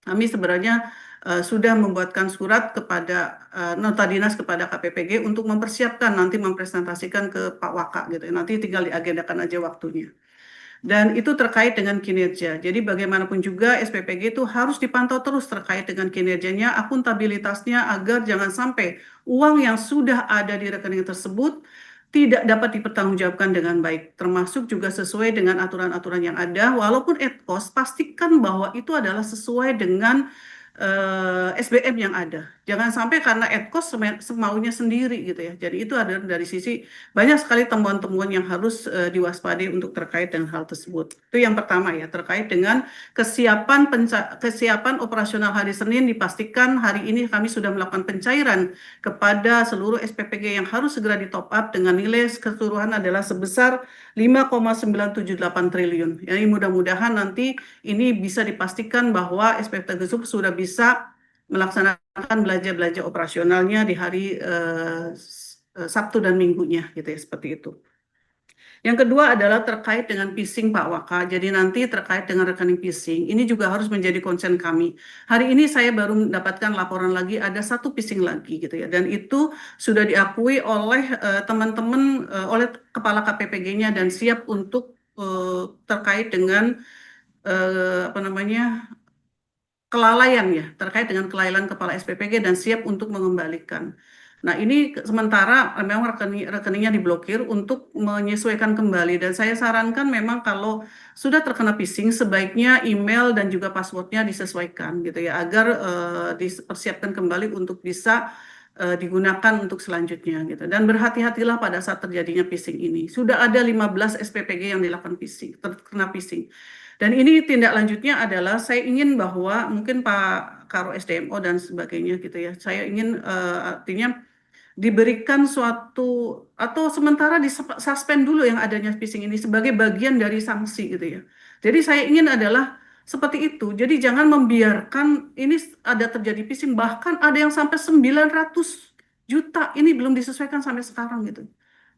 Kami sebenarnya sudah membuatkan surat kepada nota dinas kepada KPPG untuk mempersiapkan nanti mempresentasikan ke Pak Waka, gitu ya. Nanti tinggal diagendakan aja waktunya. Dan itu terkait dengan kinerja. Jadi bagaimanapun juga SPPG itu harus dipantau terus terkait dengan kinerjanya, akuntabilitasnya, agar jangan sampai uang yang sudah ada di rekening tersebut tidak dapat dipertanggungjawabkan dengan baik. Termasuk juga sesuai dengan aturan-aturan yang ada. Walaupun at cost, pastikan bahwa itu adalah sesuai dengan SBM yang ada. Jangan sampai karena at cost semaunya sendiri gitu ya. Jadi itu ada dari sisi banyak sekali temuan-temuan yang harus diwaspadai untuk terkait dengan hal tersebut. Itu yang pertama ya, terkait dengan kesiapan operasional hari Senin, dipastikan hari ini kami sudah melakukan pencairan kepada seluruh SPPG yang harus segera di top up dengan nilai keseluruhan adalah sebesar 5,978 triliun. Jadi mudah-mudahan nanti ini bisa dipastikan bahwa SPPG tersebut sudah bisa melaksanakan belanja-belanja operasionalnya di hari Sabtu dan Minggunya gitu ya, seperti itu. Yang kedua adalah terkait dengan phishing Pak Waka. Jadi nanti terkait dengan rekening phishing, ini juga harus menjadi concern kami. Hari ini saya baru mendapatkan laporan lagi ada satu phishing lagi gitu ya. Dan itu sudah diakui oleh teman-teman, oleh Kepala KPPG-nya dan siap untuk terkait dengan kelalaian ya, terkait dengan kelalaian Kepala SPPG dan siap untuk mengembalikan. Nah ini sementara memang rekeningnya diblokir untuk menyesuaikan kembali, dan saya sarankan memang kalau sudah terkena phishing sebaiknya email dan juga passwordnya disesuaikan gitu ya, agar dipersiapkan kembali untuk bisa digunakan untuk selanjutnya gitu. Dan berhati-hatilah pada saat terjadinya phishing ini. Sudah ada 15 SPPG yang dilakukan phishing, terkena phishing. Dan ini tindak lanjutnya adalah saya ingin bahwa mungkin Pak Karo SDMO dan sebagainya gitu ya. Saya ingin artinya diberikan suatu atau sementara disuspend dulu yang adanya phishing ini sebagai bagian dari sanksi gitu ya. Jadi saya ingin adalah seperti itu. Jadi jangan membiarkan ini ada terjadi phishing, bahkan ada yang sampai 900 juta ini belum disesuaikan sampai sekarang gitu.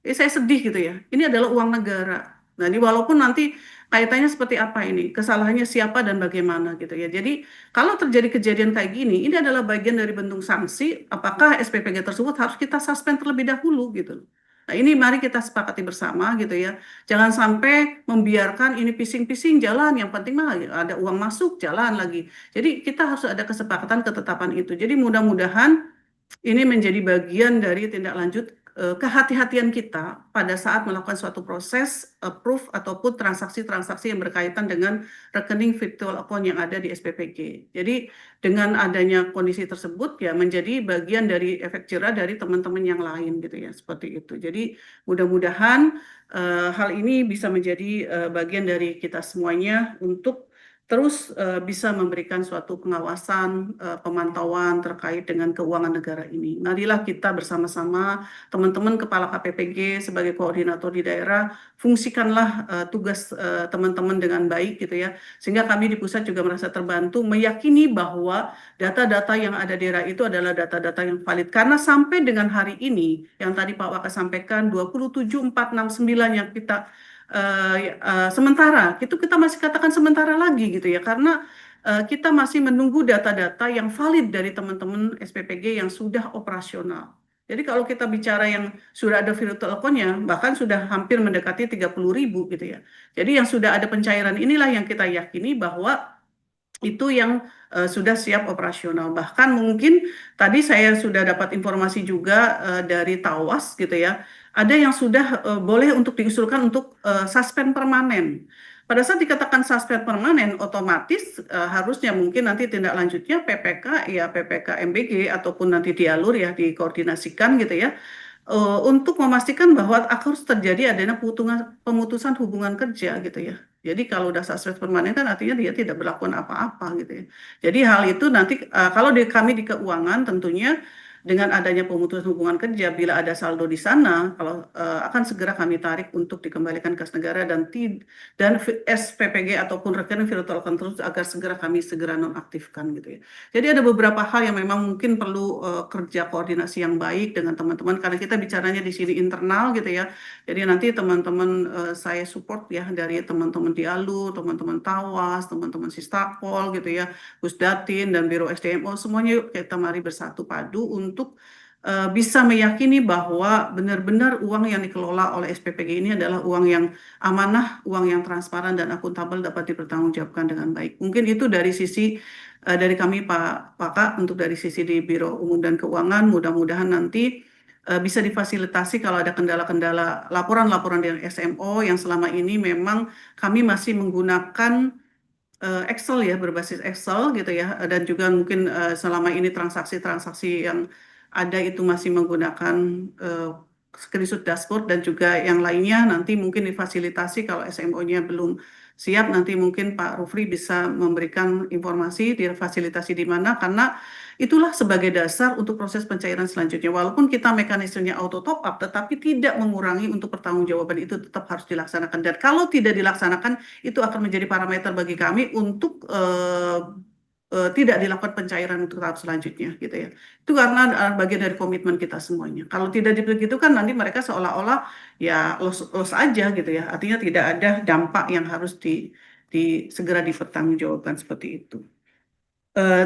Saya sedih gitu ya. Ini adalah uang negara. Nah, ini walaupun nanti kaitannya seperti apa ini, kesalahannya siapa dan bagaimana gitu ya. Jadi kalau terjadi kejadian kayak gini, ini adalah bagian dari bentuk sanksi. Apakah SPPG tersebut harus kita suspend terlebih dahulu gitu. Nah ini mari kita sepakati bersama gitu ya. Jangan sampai membiarkan ini phishing jalan. Yang penting mah ada uang masuk jalan lagi. Jadi kita harus ada kesepakatan ketetapan itu. Jadi mudah-mudahan ini menjadi bagian dari tindak lanjut kehati-hatian kita pada saat melakukan suatu proses approve ataupun transaksi-transaksi yang berkaitan dengan rekening virtual account yang ada di SPPG. Jadi dengan adanya kondisi tersebut ya menjadi bagian dari efek jerah dari teman-teman yang lain gitu ya, seperti itu. Jadi mudah-mudahan hal ini bisa menjadi bagian dari kita semuanya untuk terus bisa memberikan suatu pengawasan, pemantauan terkait dengan keuangan negara ini. Marilah kita bersama-sama, teman-teman kepala KPPG sebagai koordinator di daerah, fungsikanlah tugas teman-teman dengan baik gitu ya, sehingga kami di pusat juga merasa terbantu, meyakini bahwa data-data yang ada di daerah itu adalah data-data yang valid. Karena sampai dengan hari ini, yang tadi Pak Waka sampaikan, 27.469 yang kita sementara, itu kita masih katakan sementara lagi gitu ya, karena kita masih menunggu data-data yang valid dari teman-teman SPPG yang sudah operasional. Jadi kalau kita bicara yang sudah ada virtual account-nya, bahkan sudah hampir mendekati 30.000 gitu ya. Jadi yang sudah ada pencairan inilah yang kita yakini bahwa itu yang sudah siap operasional. Bahkan mungkin tadi saya sudah dapat informasi juga dari Tawas gitu ya, ada yang sudah boleh untuk diusulkan untuk suspend permanen. Pada saat dikatakan suspend permanen, otomatis harusnya mungkin nanti tindak lanjutnya PPK ya PPK MBG ataupun nanti dialur ya dikoordinasikan gitu ya, untuk memastikan bahwa harus terjadi adanya pemutusan hubungan kerja gitu ya. Jadi kalau udah suspend permanen kan artinya dia tidak berlakukan apa-apa gitu ya. Jadi hal itu nanti kalau kami di keuangan tentunya dengan adanya pemutusan hubungan kerja, bila ada saldo di sana, kalau akan segera kami tarik untuk dikembalikan kas negara dan SPPG ataupun rekening virtual account terus agar kami segera nonaktifkan gitu ya. Jadi ada beberapa hal yang memang mungkin perlu kerja koordinasi yang baik dengan teman-teman karena kita bicaranya di sini internal gitu ya. Jadi nanti teman-teman saya support ya dari teman-teman Dialur, teman-teman Tawas, teman-teman Sistakpol gitu ya, Pusdatin dan Biro SDMO semuanya yuk kita mari bersatu padu untuk bisa meyakini bahwa benar-benar uang yang dikelola oleh SPPG ini adalah uang yang amanah, uang yang transparan dan akuntabel dapat dipertanggungjawabkan dengan baik. Mungkin itu dari sisi dari kami Pak Waka untuk dari sisi di Biro Umum dan Keuangan, mudah-mudahan nanti bisa difasilitasi kalau ada kendala-kendala laporan-laporan dari SMO yang selama ini memang kami masih menggunakan Excel ya, berbasis Excel gitu ya, dan juga mungkin selama ini transaksi-transaksi yang ada itu masih menggunakan screenshot dashboard dan juga yang lainnya nanti mungkin difasilitasi kalau SMO-nya belum siap nanti mungkin Pak Rufri bisa memberikan informasi difasilitasi di mana karena itulah sebagai dasar untuk proses pencairan selanjutnya. Walaupun kita mekanismenya auto top up tetapi tidak mengurangi untuk pertanggungjawaban itu tetap harus dilaksanakan dan kalau tidak dilaksanakan itu akan menjadi parameter bagi kami untuk tidak dilakukan pencairan untuk tahap selanjutnya gitu ya. Itu karena bagian dari komitmen kita semuanya. Kalau tidak begitu kan nanti mereka seolah-olah ya los aja gitu ya. Artinya tidak ada dampak yang harus segera dipertanggungjawabkan seperti itu.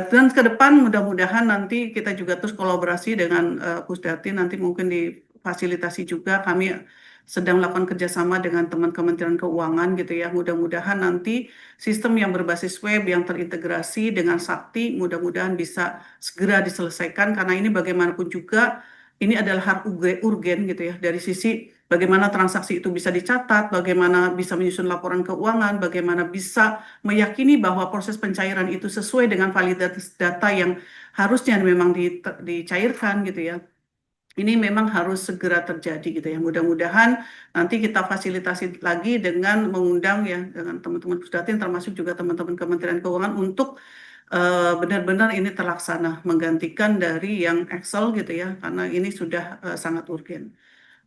Dan ke depan mudah-mudahan nanti kita juga terus kolaborasi dengan Pusdatin nanti mungkin difasilitasi juga kami sedang melakukan kerjasama dengan teman Kementerian Keuangan gitu ya. Mudah-mudahan nanti sistem yang berbasis web yang terintegrasi dengan Sakti mudah-mudahan bisa segera diselesaikan karena ini bagaimanapun juga ini adalah hal urgen gitu ya dari sisi bagaimana transaksi itu bisa dicatat, bagaimana bisa menyusun laporan keuangan, bagaimana bisa meyakini bahwa proses pencairan itu sesuai dengan validitas data yang harusnya memang dicairkan gitu ya. Ini memang harus segera terjadi gitu ya. Mudah-mudahan nanti kita fasilitasi lagi dengan mengundang ya dengan teman-teman Pusdatin termasuk juga teman-teman Kementerian Keuangan untuk benar-benar ini terlaksana menggantikan dari yang Excel gitu ya karena ini sudah sangat urgen.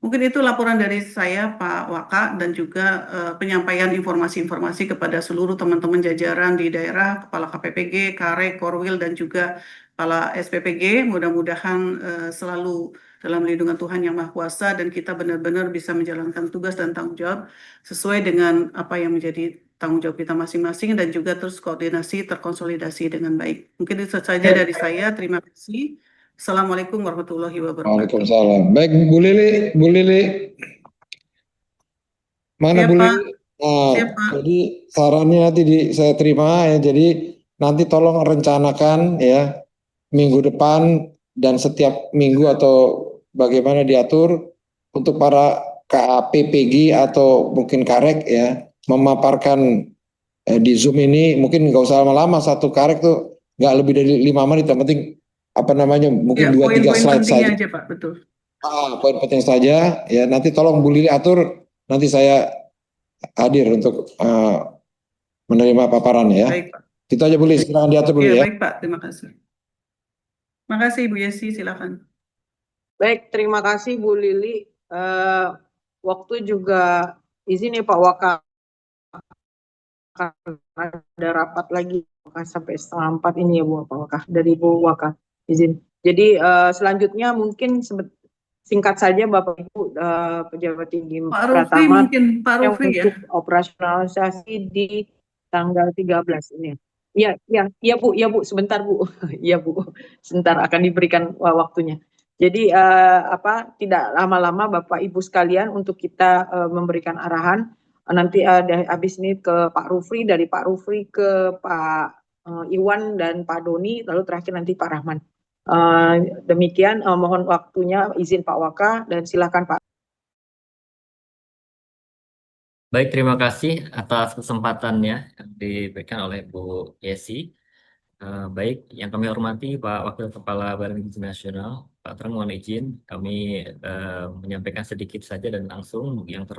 Mungkin itu laporan dari saya Pak Waka dan juga penyampaian informasi-informasi kepada seluruh teman-teman jajaran di daerah, Kepala KPPG, Karek, Korwil dan juga Kepala SPPG. Mudah-mudahan selalu dalam lindungan Tuhan Yang Maha Kuasa dan kita benar-benar bisa menjalankan tugas dan tanggung jawab sesuai dengan apa yang menjadi tanggung jawab kita masing-masing dan juga terus koordinasi terkonsolidasi dengan baik. Mungkin itu saja dari saya. Terima kasih. Assalamualaikum warahmatullahi wabarakatuh. Waalaikumsalam. Baik, Bu Lili. Mana Siap, Bu Pak. Lili? Nah, Siap, Pak. jadi sarannya nanti saya terima ya. Jadi nanti tolong rencanakan ya minggu depan dan setiap minggu atau bagaimana diatur untuk para KPPG atau mungkin Karek ya memaparkan di Zoom ini mungkin nggak usah lama-lama satu Karek tuh nggak lebih dari 5 menit yang penting mungkin Ya, 2-3 slide saja. aja Pak, betul. Poin penting saja ya nanti tolong Bu Lili atur nanti saya hadir untuk menerima paparan ya. Baik, Pak. Itu aja Bu Lis, silakan diatur dulu Ya, ya. baik, Pak. Terima kasih. Terima kasih, Ibu Yesi. Silakan. Baik, terima kasih Bu Lili. Waktu juga izin ya Pak Waka, ada rapat lagi sampai 3:30 ini ya Bu Waka, dari Bu Waka, izin. Jadi selanjutnya mungkin singkat saja Bapak Ibu pejabat tinggi Pak Rufri Pratama mungkin, Pak yang Rufri ya. untuk operasionalisasi di tanggal 13 ini. Iya Bu, sebentar Bu. Iya Bu, sebentar akan diberikan waktunya. Jadi tidak lama-lama Bapak Ibu sekalian untuk kita memberikan arahan. Nanti habis ini ke Pak Rufri, dari Pak Rufri ke Pak Iwan dan Pak Doni, lalu terakhir nanti Pak Rahman. Demikian mohon waktunya, izin Pak Waka, dan silakan Pak. Baik, terima kasih atas kesempatannya yang diberikan oleh Bu Yesi. Baik, yang kami hormati Pak Wakil Kepala Badan Gizi Nasional, Pak Terang, mohon izin kami menyampaikan sedikit saja dan langsung. Yang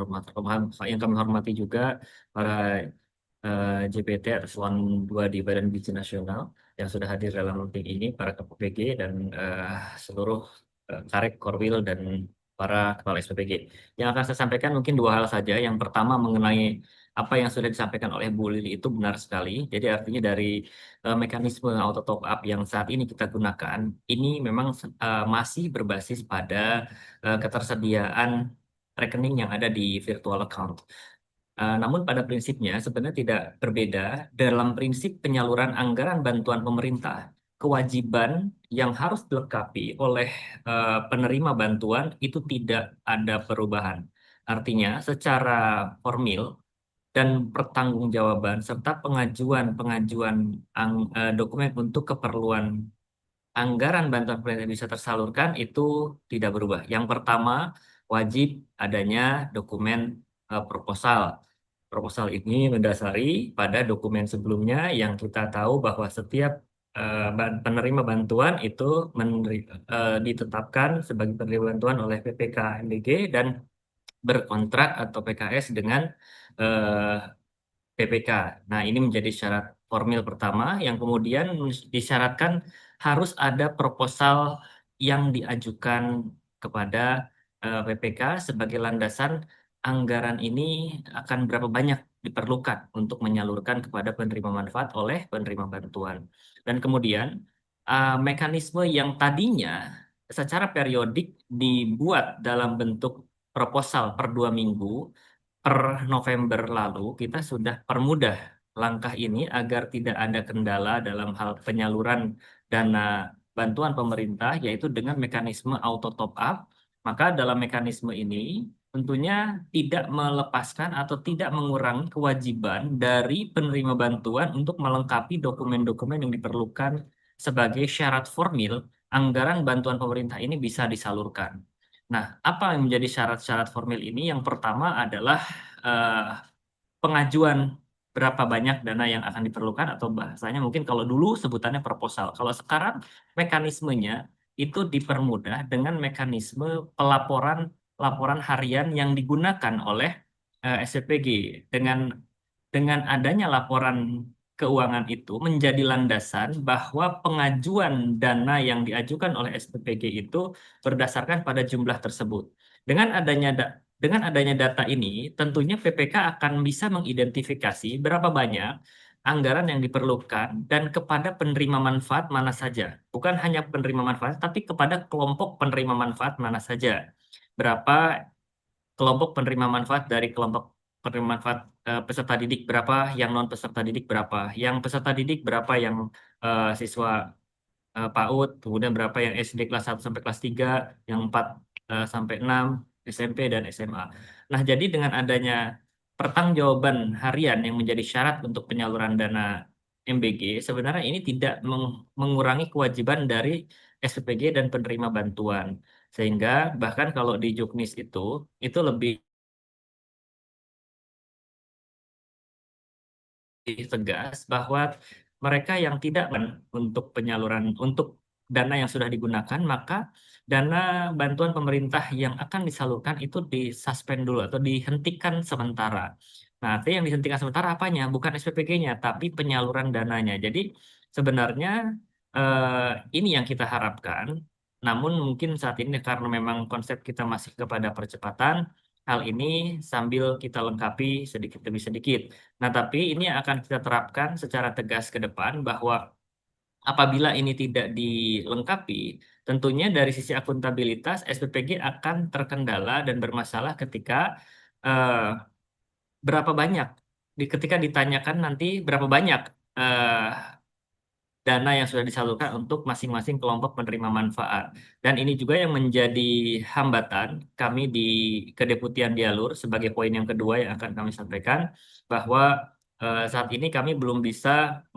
kami hormati juga para JPT Eselon 2 di Badan Gizi Nasional yang sudah hadir dalam meeting ini, para KPPG dan seluruh Karek, Korwil, dan para kepala SPPG. Yang akan saya sampaikan mungkin dua hal saja. Yang pertama mengenai apa yang sudah disampaikan oleh Bu Lili itu benar sekali. Jadi artinya dari mekanisme auto top up yang saat ini kita gunakan, ini memang masih berbasis pada ketersediaan rekening yang ada di virtual account. Namun pada prinsipnya sebenarnya tidak berbeda dalam prinsip penyaluran anggaran bantuan pemerintah. Kewajiban yang harus dilengkapi oleh penerima bantuan itu tidak ada perubahan. Artinya secara formil dan pertanggungjawaban serta pengajuan dokumen untuk keperluan anggaran bantuan pemerintah bisa tersalurkan itu tidak berubah. Yang pertama, wajib adanya dokumen proposal. Proposal ini mendasari pada dokumen sebelumnya yang kita tahu bahwa setiap penerima bantuan itu ditetapkan sebagai penerima bantuan oleh PPK MBG dan berkontrak atau PKS dengan PPK. Nah, ini menjadi syarat formil pertama yang kemudian disyaratkan harus ada proposal yang diajukan kepada PPK sebagai landasan anggaran ini akan berapa banyak diperlukan untuk menyalurkan kepada penerima manfaat oleh penerima bantuan. Dan kemudian mekanisme yang tadinya secara periodik dibuat dalam bentuk proposal per 2 minggu, per November lalu kita sudah permudah langkah ini agar tidak ada kendala dalam hal penyaluran dana bantuan pemerintah, yaitu dengan mekanisme auto top up. Maka dalam mekanisme ini tentunya tidak melepaskan atau tidak mengurangi kewajiban dari penerima bantuan untuk melengkapi dokumen-dokumen yang diperlukan sebagai syarat formil anggaran bantuan pemerintah ini bisa disalurkan. Nah, apa yang menjadi syarat-syarat formil ini? Yang pertama adalah pengajuan berapa banyak dana yang akan diperlukan, atau bahasanya mungkin kalau dulu sebutannya proposal. Kalau sekarang mekanismenya itu dipermudah dengan mekanisme laporan harian yang digunakan oleh SPPG. Dengan adanya laporan keuangan itu menjadi landasan bahwa pengajuan dana yang diajukan oleh SPPG itu berdasarkan pada jumlah tersebut. Dengan adanya data ini, tentunya PPK akan bisa mengidentifikasi berapa banyak anggaran yang diperlukan dan kepada penerima manfaat mana saja. Bukan hanya penerima manfaat, tapi kepada kelompok penerima manfaat mana saja. Berapa kelompok penerima manfaat dari kelompok penerima manfaat peserta didik berapa, yang non peserta didik berapa, yang peserta didik berapa, yang siswa PAUD, kemudian berapa yang SD kelas 1 sampai kelas 3, yang 4 sampai 6, SMP dan SMA. Nah, jadi dengan adanya pertanggungjawaban harian yang menjadi syarat untuk penyaluran dana MBG, sebenarnya ini tidak mengurangi kewajiban dari SPPG dan penerima bantuan. Sehingga bahkan kalau di Juknis itu lebih tegas bahwa mereka yang tidak untuk penyaluran untuk dana yang sudah digunakan, maka dana bantuan pemerintah yang akan disalurkan itu disuspend dulu atau dihentikan sementara. Nah, artinya yang dihentikan sementara apanya? Bukan SPPG-nya, tapi penyaluran dananya. Jadi sebenarnya ini yang kita harapkan. Namun mungkin saat ini karena memang konsep kita masih kepada percepatan, hal ini sambil kita lengkapi sedikit demi sedikit. Nah, tapi ini akan kita terapkan secara tegas ke depan bahwa apabila ini tidak dilengkapi, tentunya dari sisi akuntabilitas SPPG akan terkendala dan bermasalah ketika eh, berapa banyak ketika ditanyakan nanti berapa banyak eh, dana yang sudah disalurkan untuk masing-masing kelompok penerima manfaat. Dan ini juga yang menjadi hambatan kami di Kedeputian Dialur sebagai poin yang kedua yang akan kami sampaikan bahwa saat ini kami belum bisa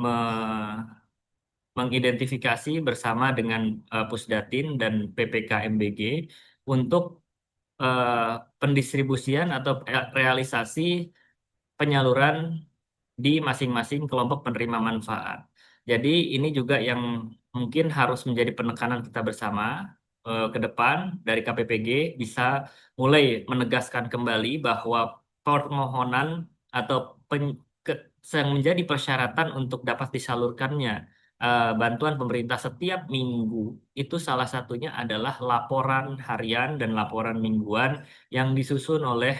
mengidentifikasi bersama dengan Pusdatin dan PPKMBG untuk pendistribusian atau realisasi penyaluran di masing-masing kelompok penerima manfaat. Jadi ini juga yang mungkin harus menjadi penekanan kita bersama ke depan dari KPPG bisa mulai menegaskan kembali bahwa permohonan atau yang menjadi persyaratan untuk dapat disalurkannya bantuan pemerintah setiap minggu itu salah satunya adalah laporan harian dan laporan mingguan yang disusun oleh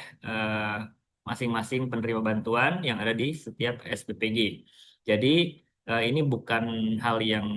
masing-masing penerima bantuan yang ada di setiap SPPG. Jadi ini bukan hal yang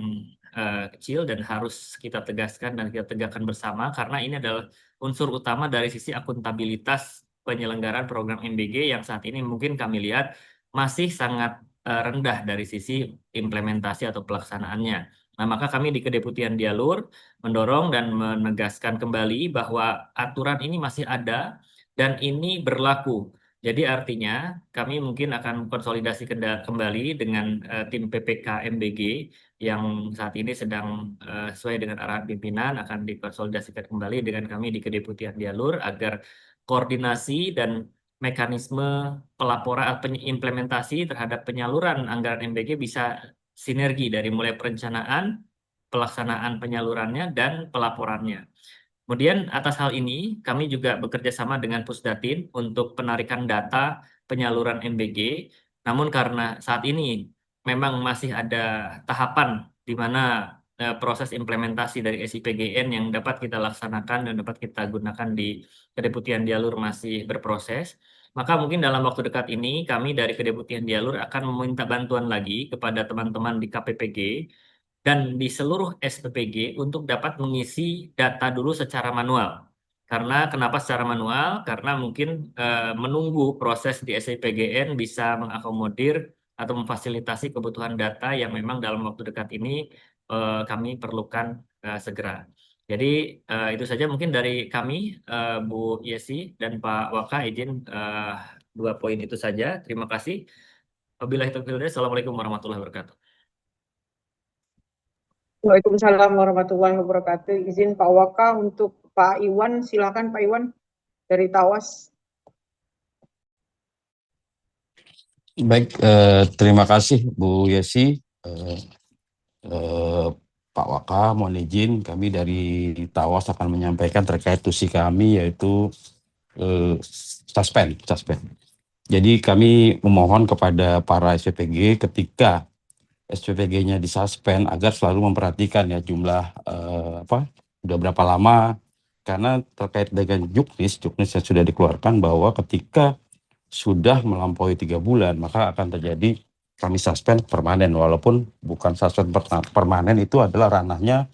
kecil dan harus kita tegaskan dan kita tegakkan bersama karena ini adalah unsur utama dari sisi akuntabilitas penyelenggaraan program MBG yang saat ini mungkin kami lihat masih sangat rendah dari sisi implementasi atau pelaksanaannya. Nah, maka kami di Kedeputian Dialur mendorong dan menegaskan kembali bahwa aturan ini masih ada dan ini berlaku. Jadi artinya kami mungkin akan konsolidasi kembali dengan tim PPK MBG yang saat ini sedang sesuai dengan arahan pimpinan akan dikonsolidasikan kembali dengan kami di Kedeputian Dialur agar koordinasi dan mekanisme pelaporan implementasi terhadap penyaluran anggaran MBG bisa sinergi dari mulai perencanaan, pelaksanaan penyalurannya, dan pelaporannya. Kemudian atas hal ini kami juga bekerja sama dengan Pusdatin untuk penarikan data penyaluran MBG. Namun karena saat ini memang masih ada tahapan di mana proses implementasi dari SIPGN yang dapat kita laksanakan dan dapat kita gunakan di Kedeputian Dialur masih berproses. Maka mungkin dalam waktu dekat ini kami dari Kedeputian Dialur akan meminta bantuan lagi kepada teman-teman di KPPG dan di seluruh SPPG untuk dapat mengisi data dulu secara manual. Karena kenapa secara manual? Karena mungkin menunggu proses di SIPGN bisa mengakomodir atau memfasilitasi kebutuhan data yang memang dalam waktu dekat ini kami perlukan segera. Jadi itu saja mungkin dari kami, Bu Yesi dan Pak Waka, izin 2 poin itu saja. Terima kasih. Wabillahi taufiq wal hidayah. Assalamualaikum warahmatullahi wabarakatuh. Waalaikumsalam warahmatullahi wabarakatuh. Izin Pak Waka untuk Pak Iwan, silakan Pak Iwan dari Tawas. Baik, terima kasih Bu Yesi. Pak Waka, mohon izin kami dari Tawas akan menyampaikan terkait tusi kami yaitu suspend. Jadi kami memohon kepada para SPPG ketika SPPG-nya disuspend agar selalu memperhatikan ya jumlah udah berapa lama, karena terkait dengan juknis yang sudah dikeluarkan bahwa ketika sudah melampaui 3 bulan maka akan terjadi kami suspend permanen, walaupun bukan suspend permanen, itu adalah ranahnya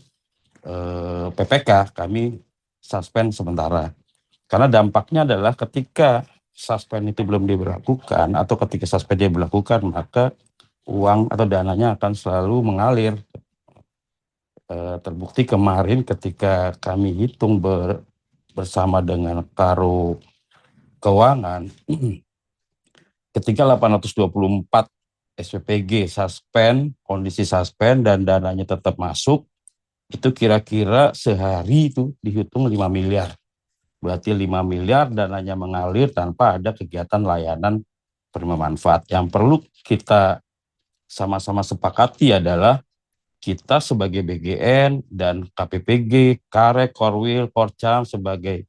PPK, kami suspend sementara. Karena dampaknya adalah ketika suspend itu belum diberlakukan atau ketika suspend dia berlakukan maka uang atau dananya akan selalu mengalir. Terbukti kemarin ketika kami hitung bersama dengan Karo Keuangan, ketika 824 SPPG suspend, kondisi suspend dan dananya tetap masuk, itu kira-kira sehari itu dihitung 5 miliar. Berarti 5 miliar dananya mengalir tanpa ada kegiatan layanan penerima manfaat. Yang perlu kita sama-sama sepakati adalah kita sebagai BGN dan KPPG, Karek, Korwil, Korcam sebagai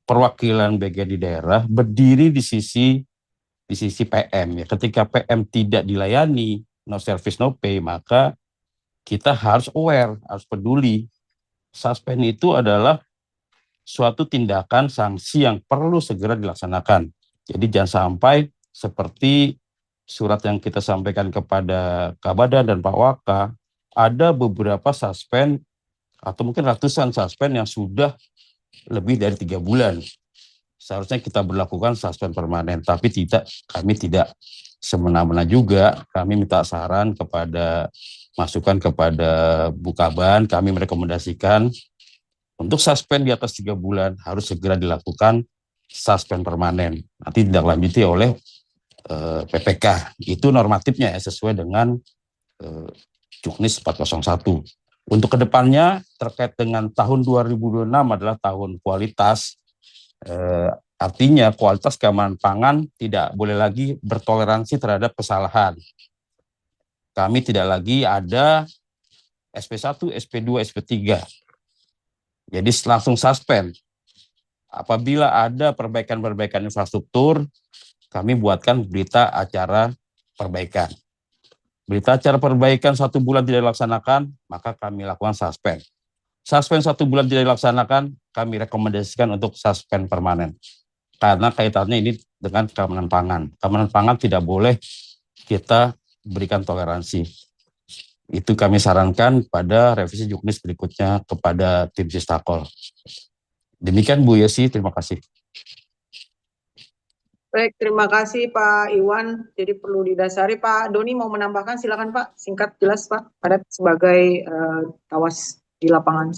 perwakilan BGN di daerah berdiri di sisi di sisi PM ya. Ketika PM tidak dilayani, no service no pay, maka kita harus aware, harus peduli. Suspend itu adalah suatu tindakan sanksi yang perlu segera dilaksanakan. Jadi jangan sampai seperti surat yang kita sampaikan kepada Kabada dan Pak Waka, ada beberapa suspend atau mungkin ratusan suspend yang sudah lebih dari 3 bulan. Seharusnya kita berlakukan suspend permanen, tapi kami tidak semena-mena juga. Kami minta saran masukan kepada Bu Kaban, kami merekomendasikan untuk suspend di atas 3 bulan harus segera dilakukan suspend permanen. Nanti ditindaklanjuti oleh PPK. Itu normatifnya ya, sesuai dengan Juknis 401. Untuk kedepannya terkait dengan tahun 2026 adalah tahun kualitas. Artinya kualitas keamanan pangan tidak boleh lagi bertoleransi terhadap kesalahan. Kami tidak lagi ada SP1, SP2, SP3. Jadi langsung suspend. Apabila ada perbaikan-perbaikan infrastruktur, kami buatkan berita acara perbaikan. Berita acara perbaikan 1 bulan tidak dilaksanakan, maka kami lakukan suspend. Suspend 1 bulan tidak dilaksanakan, kami rekomendasikan untuk suspend permanen. Karena kaitannya ini dengan keamanan pangan. Keamanan pangan tidak boleh kita berikan toleransi. Itu kami sarankan pada revisi Juknis berikutnya kepada tim Sistakol. Demikian Bu Yesi, terima kasih. Baik, terima kasih Pak Iwan. Jadi perlu didasari. Pak Doni mau menambahkan, silakan Pak. Singkat, jelas Pak, pada sebagai tawas di lapangan.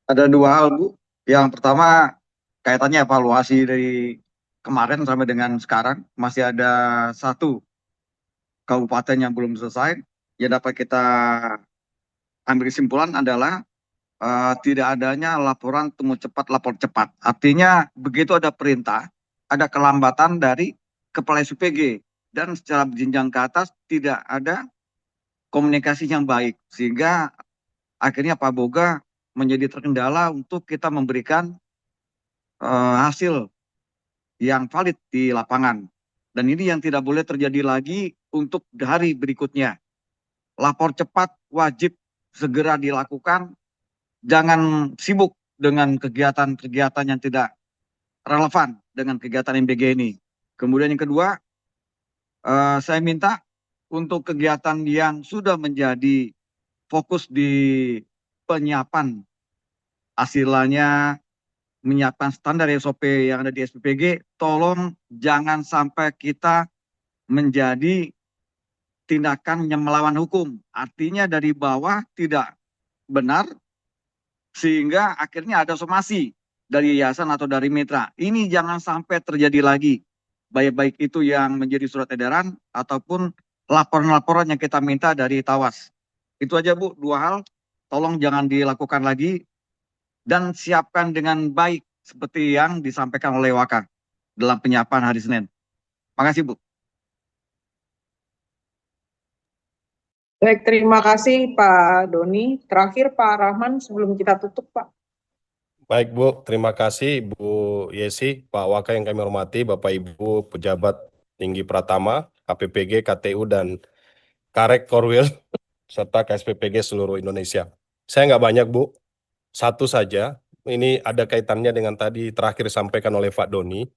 Ada 2 hal Bu. Yang pertama kaitannya evaluasi dari kemarin sampai dengan sekarang, masih ada 1 kabupaten yang belum selesai. Yang dapat kita ambil kesimpulan adalah tidak adanya laporan temu cepat, lapor cepat. Artinya begitu ada perintah, ada kelambatan dari Kepala SPG, dan secara berjenjang ke atas tidak ada komunikasi yang baik, sehingga akhirnya Pak Boga menjadi terkendala untuk kita memberikan hasil yang valid di lapangan. Dan ini yang tidak boleh terjadi lagi untuk hari berikutnya. Lapor cepat wajib segera dilakukan. Jangan sibuk dengan kegiatan-kegiatan yang tidak relevan dengan kegiatan MBG ini. Kemudian yang kedua, saya minta untuk kegiatan yang sudah menjadi fokus di penyiapan, hasilnya menyiapkan standar SOP yang ada di SPPG, tolong jangan sampai kita menjadi tindakan yang melawan hukum. Artinya dari bawah tidak benar, sehingga akhirnya ada somasi dari yayasan atau dari mitra. Ini jangan sampai terjadi lagi. Baik-baik itu yang menjadi surat edaran ataupun laporan-laporan yang kita minta dari Tawas. Itu aja Bu, 2 hal. Tolong jangan dilakukan lagi dan siapkan dengan baik seperti yang disampaikan oleh Waka dalam penyiapan hari Senin. Makasih Bu. Baik, terima kasih Pak Doni. Terakhir Pak Rahman sebelum kita tutup Pak. Baik Bu, terima kasih Bu Yesi, Pak Waka yang kami hormati, Bapak Ibu pejabat tinggi Pratama, KPPG, KTU, dan Karek Korwil, serta KSPPG seluruh Indonesia. Saya nggak banyak Bu, 1 saja. Ini ada kaitannya dengan tadi terakhir disampaikan oleh Pak Doni.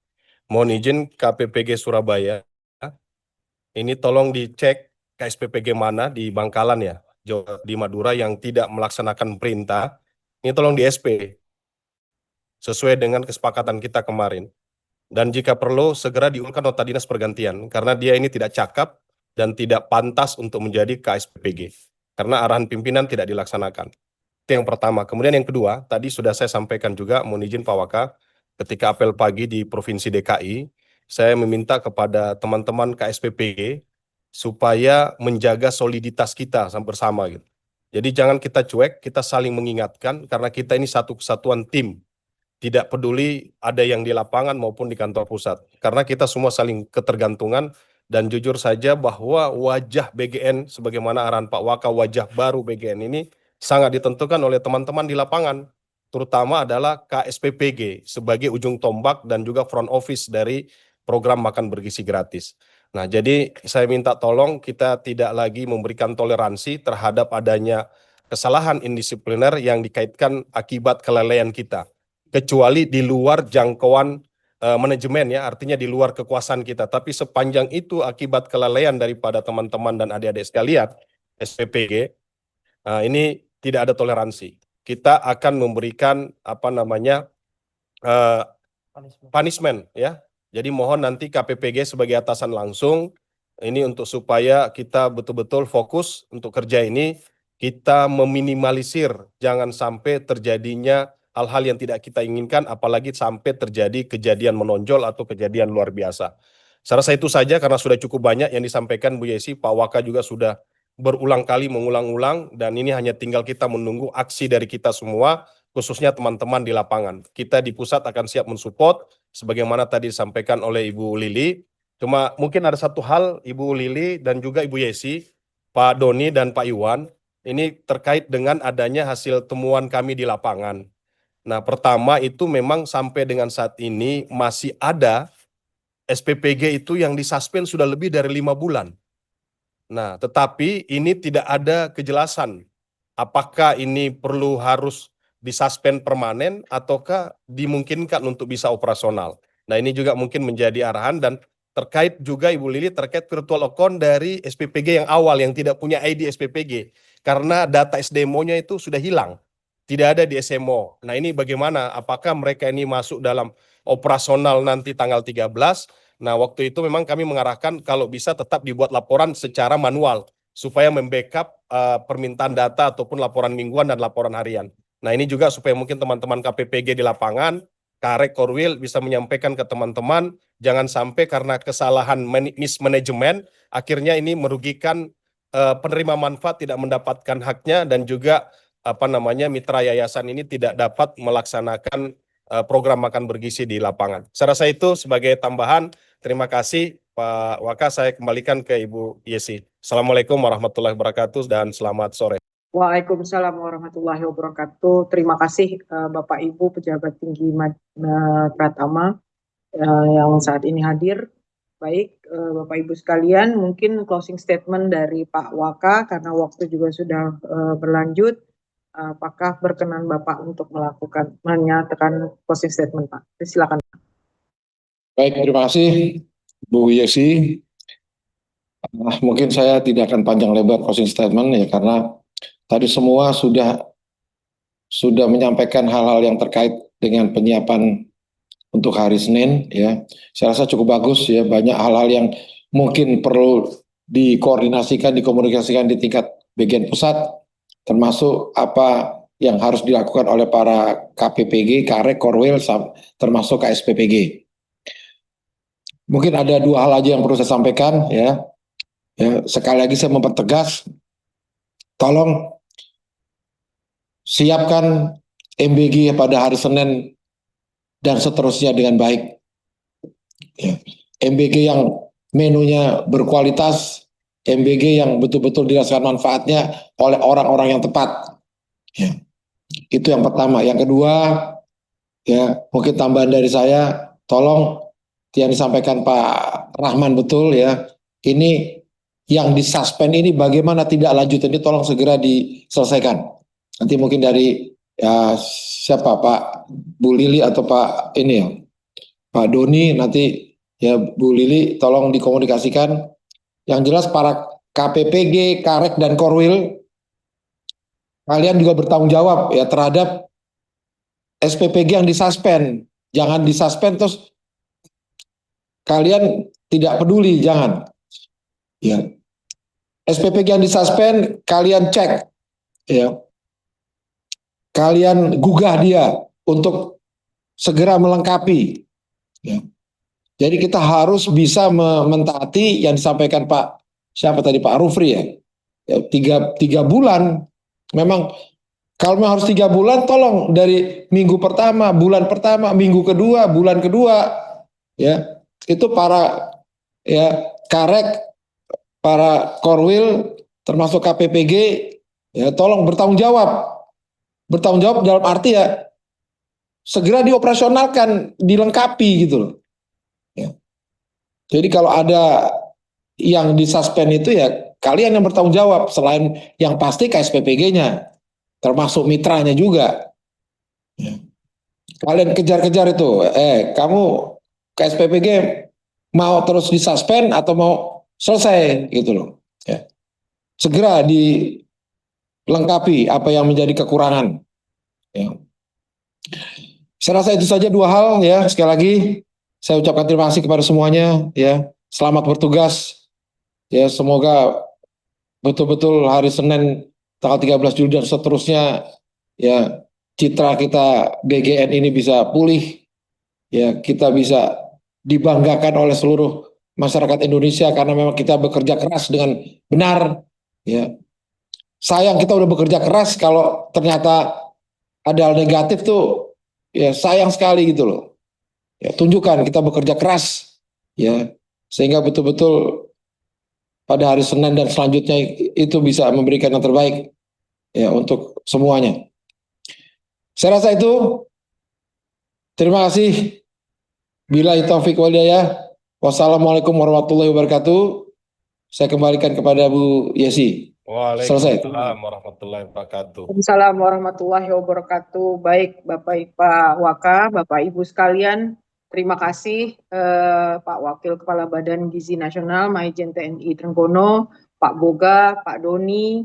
Mohon izin KPPG Surabaya, ini tolong dicek KSPPG mana di Bangkalan ya, di Madura yang tidak melaksanakan perintah. Ini tolong di SP, sesuai dengan kesepakatan kita kemarin. Dan jika perlu segera diulurkan nota dinas pergantian, karena dia ini tidak cakap dan tidak pantas untuk menjadi KSPPG, karena arahan pimpinan tidak dilaksanakan. Itu yang pertama. Kemudian yang kedua, tadi sudah saya sampaikan juga, mohon izin Pak Waka, ketika apel pagi di Provinsi DKI, saya meminta kepada teman-teman KSPPG supaya menjaga soliditas kita bersama gitu. Jadi jangan kita cuek, kita saling mengingatkan karena kita ini satu kesatuan tim. Tidak peduli ada yang di lapangan maupun di kantor pusat. Karena kita semua saling ketergantungan dan jujur saja bahwa wajah BGN sebagaimana arahan Pak Waka, wajah baru BGN ini sangat ditentukan oleh teman-teman di lapangan. Terutama adalah KSPPG sebagai ujung tombak dan juga front office dari program makan bergizi gratis. Nah, jadi saya minta tolong kita tidak lagi memberikan toleransi terhadap adanya kesalahan indisipliner yang dikaitkan akibat kelalaian kita, kecuali di luar jangkauan manajemen ya, artinya di luar kekuasaan kita. Tapi sepanjang itu akibat kelalaian daripada teman-teman dan adik-adik sekalian, SPPG, ini tidak ada toleransi. Kita akan memberikan punishment ya. Jadi mohon nanti KPPG sebagai atasan langsung ini untuk supaya kita betul-betul fokus untuk kerja ini, kita meminimalisir jangan sampai terjadinya hal-hal yang tidak kita inginkan, apalagi sampai terjadi kejadian menonjol atau kejadian luar biasa. Saya rasa itu saja karena sudah cukup banyak yang disampaikan Bu Yesi, Pak Waka juga sudah berulang kali mengulang-ulang, dan ini hanya tinggal kita menunggu aksi dari kita semua, khususnya teman-teman di lapangan. Kita di pusat akan siap mensupport, sebagaimana tadi disampaikan oleh Ibu Lili. Cuma mungkin ada satu hal, Ibu Lili dan juga Ibu Yesi, Pak Doni dan Pak Iwan, ini terkait dengan adanya hasil temuan kami di lapangan. Nah, pertama itu memang sampai dengan saat ini masih ada SPPG itu yang disuspend sudah lebih dari 5 bulan. Nah, tetapi ini tidak ada kejelasan apakah ini perlu harus disuspend permanen ataukah dimungkinkan untuk bisa operasional. Nah, ini juga mungkin menjadi arahan, dan terkait juga Ibu Lili terkait virtual account dari SPPG yang awal yang tidak punya ID SPPG karena data SDMO-nya itu sudah hilang, tidak ada di SMO. Nah, ini bagaimana? Apakah mereka ini masuk dalam operasional nanti tanggal 13? Nah, waktu itu memang kami mengarahkan kalau bisa tetap dibuat laporan secara manual supaya membackup permintaan data ataupun laporan mingguan dan laporan harian. Nah, ini juga supaya mungkin teman-teman KPPG di lapangan, Karek Korwil bisa menyampaikan ke teman-teman, jangan sampai karena kesalahan mismanagement akhirnya ini merugikan penerima manfaat tidak mendapatkan haknya, dan juga mitra yayasan ini tidak dapat melaksanakan program makan bergizi di lapangan. Saya rasa itu sebagai tambahan. Terima kasih Pak Waka, saya kembalikan ke Ibu Yesi. Assalamualaikum warahmatullahi wabarakatuh dan selamat sore. Waalaikumsalam warahmatullahi wabarakatuh. Terima kasih Bapak Ibu pejabat tinggi Pratama yang saat ini hadir. Baik Bapak Ibu sekalian, mungkin closing statement dari Pak Waka karena waktu juga sudah berlanjut. Apakah berkenan Bapak untuk menyatakan closing statement, Pak? Silakan. Baik, terima kasih Bu Yesi. Mungkin saya tidak akan panjang lebar closing statement ya, karena tadi semua sudah menyampaikan hal-hal yang terkait dengan penyiapan untuk hari Senin ya. Saya rasa cukup bagus ya, banyak hal-hal yang mungkin perlu dikoordinasikan, dikomunikasikan di tingkat bagian pusat, termasuk apa yang harus dilakukan oleh para KPPG, Karek, Korwil, termasuk KSPPG. Mungkin ada dua hal aja yang perlu saya sampaikan ya. Sekali lagi saya mempertegas, tolong siapkan MBG pada hari Senin dan seterusnya dengan baik. Ya. MBG yang menunya berkualitas, MBG yang betul-betul dirasakan manfaatnya oleh orang-orang yang tepat. Ya. Itu yang pertama. Yang kedua, ya mungkin tambahan dari saya, tolong yang disampaikan Pak Rahman betul ya. Ini yang disuspend ini bagaimana tidak lanjut, ini tolong segera diselesaikan. Nanti mungkin dari ya siapa Pak Bu Lili atau Pak ini ya Pak Doni, nanti ya Bu Lili tolong dikomunikasikan. Yang jelas para KPPG, Karek dan Korwil, kalian juga bertanggung jawab ya terhadap SPPG yang disuspend. Jangan disuspend terus kalian tidak peduli, jangan. Ya. SPPG yang disuspend kalian cek ya. Kalian gugah dia untuk segera melengkapi. Ya. Jadi kita harus bisa mentaati yang disampaikan Pak siapa tadi Pak Rufri ya. Ya 3 bulan. Memang kalau memang harus 3 bulan, tolong dari minggu pertama, bulan pertama, minggu kedua, bulan kedua, ya itu para ya Karek, para Korwil, termasuk KPPG, ya tolong bertanggung jawab. Bertanggung jawab dalam arti segera dioperasionalkan, dilengkapi gitu loh. Ya. Jadi kalau ada yang disuspend itu ya kalian yang bertanggung jawab, selain yang pasti KSPPG-nya, termasuk mitranya juga. Ya. Kalian kejar-kejar itu, kamu KSPPG mau terus disuspend atau mau selesai gitu loh. Ya. Segera dilengkapi apa yang menjadi kekurangan. Ya. Saya rasa itu saja 2 hal ya. Sekali lagi saya ucapkan terima kasih kepada semuanya ya. Selamat bertugas. Ya, semoga betul-betul hari Senin tanggal 13 Juli dan seterusnya ya citra kita BGN ini bisa pulih. Ya, kita bisa dibanggakan oleh seluruh masyarakat Indonesia karena memang kita bekerja keras dengan benar ya. Sayang kita udah bekerja keras kalau ternyata ada hal negatif tuh ya sayang sekali gitu loh. Ya, tunjukkan kita bekerja keras ya sehingga betul-betul pada hari Senin dan selanjutnya itu bisa memberikan yang terbaik ya untuk semuanya. Saya rasa itu. Terima kasih. Billahi taufiq wal hidayah. Wassalamualaikum warahmatullahi wabarakatuh. Saya kembalikan kepada Bu Yesi. Selesai. Waalaikumsalam warahmatullahi wabarakatuh. Waalaikumsalam warahmatullahi wabarakatuh. Baik, Bapak Waka, Bapak Ibu sekalian, terima kasih Pak Wakil Kepala Badan Gizi Nasional Maijen TNI Trenggono, Pak Boga, Pak Doni,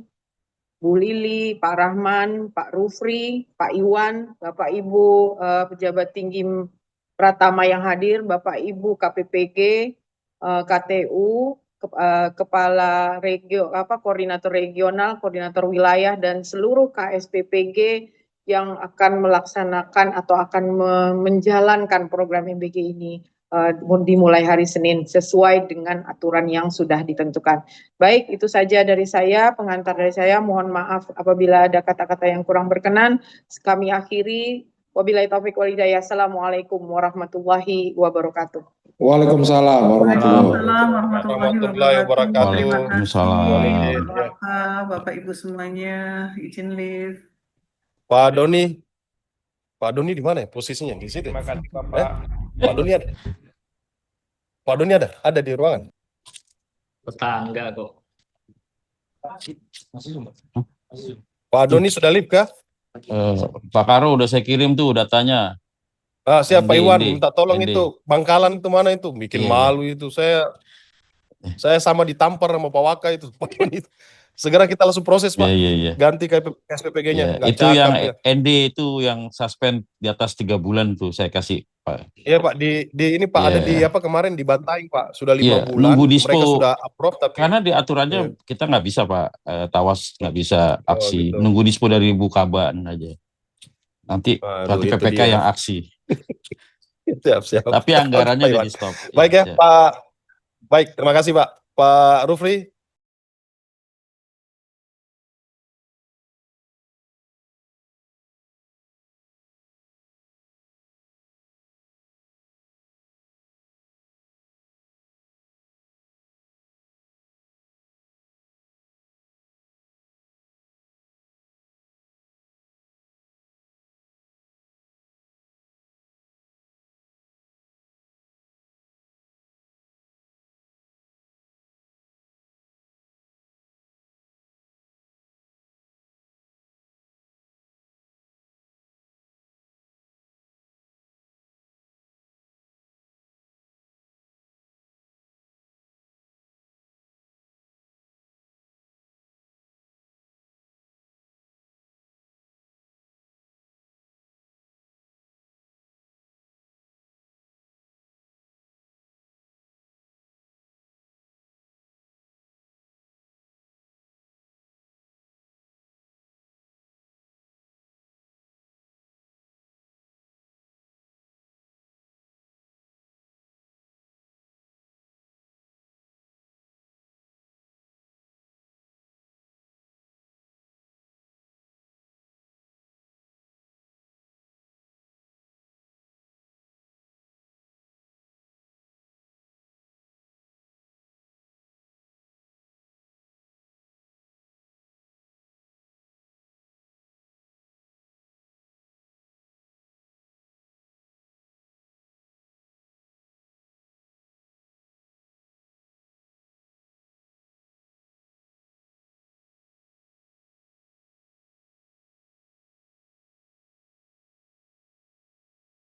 Bu Lili, Pak Rahman, Pak Rufri, Pak Iwan, Bapak Ibu pejabat tinggi Pratama yang hadir, Bapak Ibu KPPG, KTU, Kepala Koordinator Regional, Koordinator Wilayah, dan seluruh KSPPG yang akan melaksanakan atau akan menjalankan program MBG ini dimulai hari Senin sesuai dengan aturan yang sudah ditentukan. Baik, itu saja dari saya, pengantar dari saya. Mohon maaf apabila ada kata-kata yang kurang berkenan. Kami akhiri. Wabillahi taufiq wal hidayah. Assalamualaikum warahmatullahi wabarakatuh. Waalaikumsalam warahmatullahi wabarakatuh. Terima kasih Bapak Ibu semuanya. Izin live. Pak Doni di mana ya posisinya? Di situ. Terima kasih Bapak. Pak Doni ada? Pak Doni ada? Ada di ruangan? Tetangga kok. Pak Doni sudah live kah? Pak Karo udah saya kirim tuh datanya. Siapa Indi, Iwan? Indi, Minta tolong Indi. itu. Bangkalan itu mana itu? Bikin Iya, malu itu. Saya sama ditampar sama Pak Waka itu. Pak Doni. Segera kita langsung proses Pak. Iya. Ganti SPPG-nya. Iya, itu yang ND itu yang suspend di atas 3 bulan tuh saya kasih Pak. Iya Pak, di ini Pak ada di apa kemarin di Bantaing Pak, sudah 5 Iya, bulan. nunggu dispo. Mereka sudah approve tapi Karena di aturannya kita nggak bisa Pak, Tawas nggak bisa aksi. gitu. Nunggu dispo dari Bukaban aja. Nanti Aduh, itu PPK dia. yang aksi. Siap. Tapi anggarannya Oke, udah Pak. di stop. Baik ya Pak. Baik, terima kasih Pak. Pak Rufri,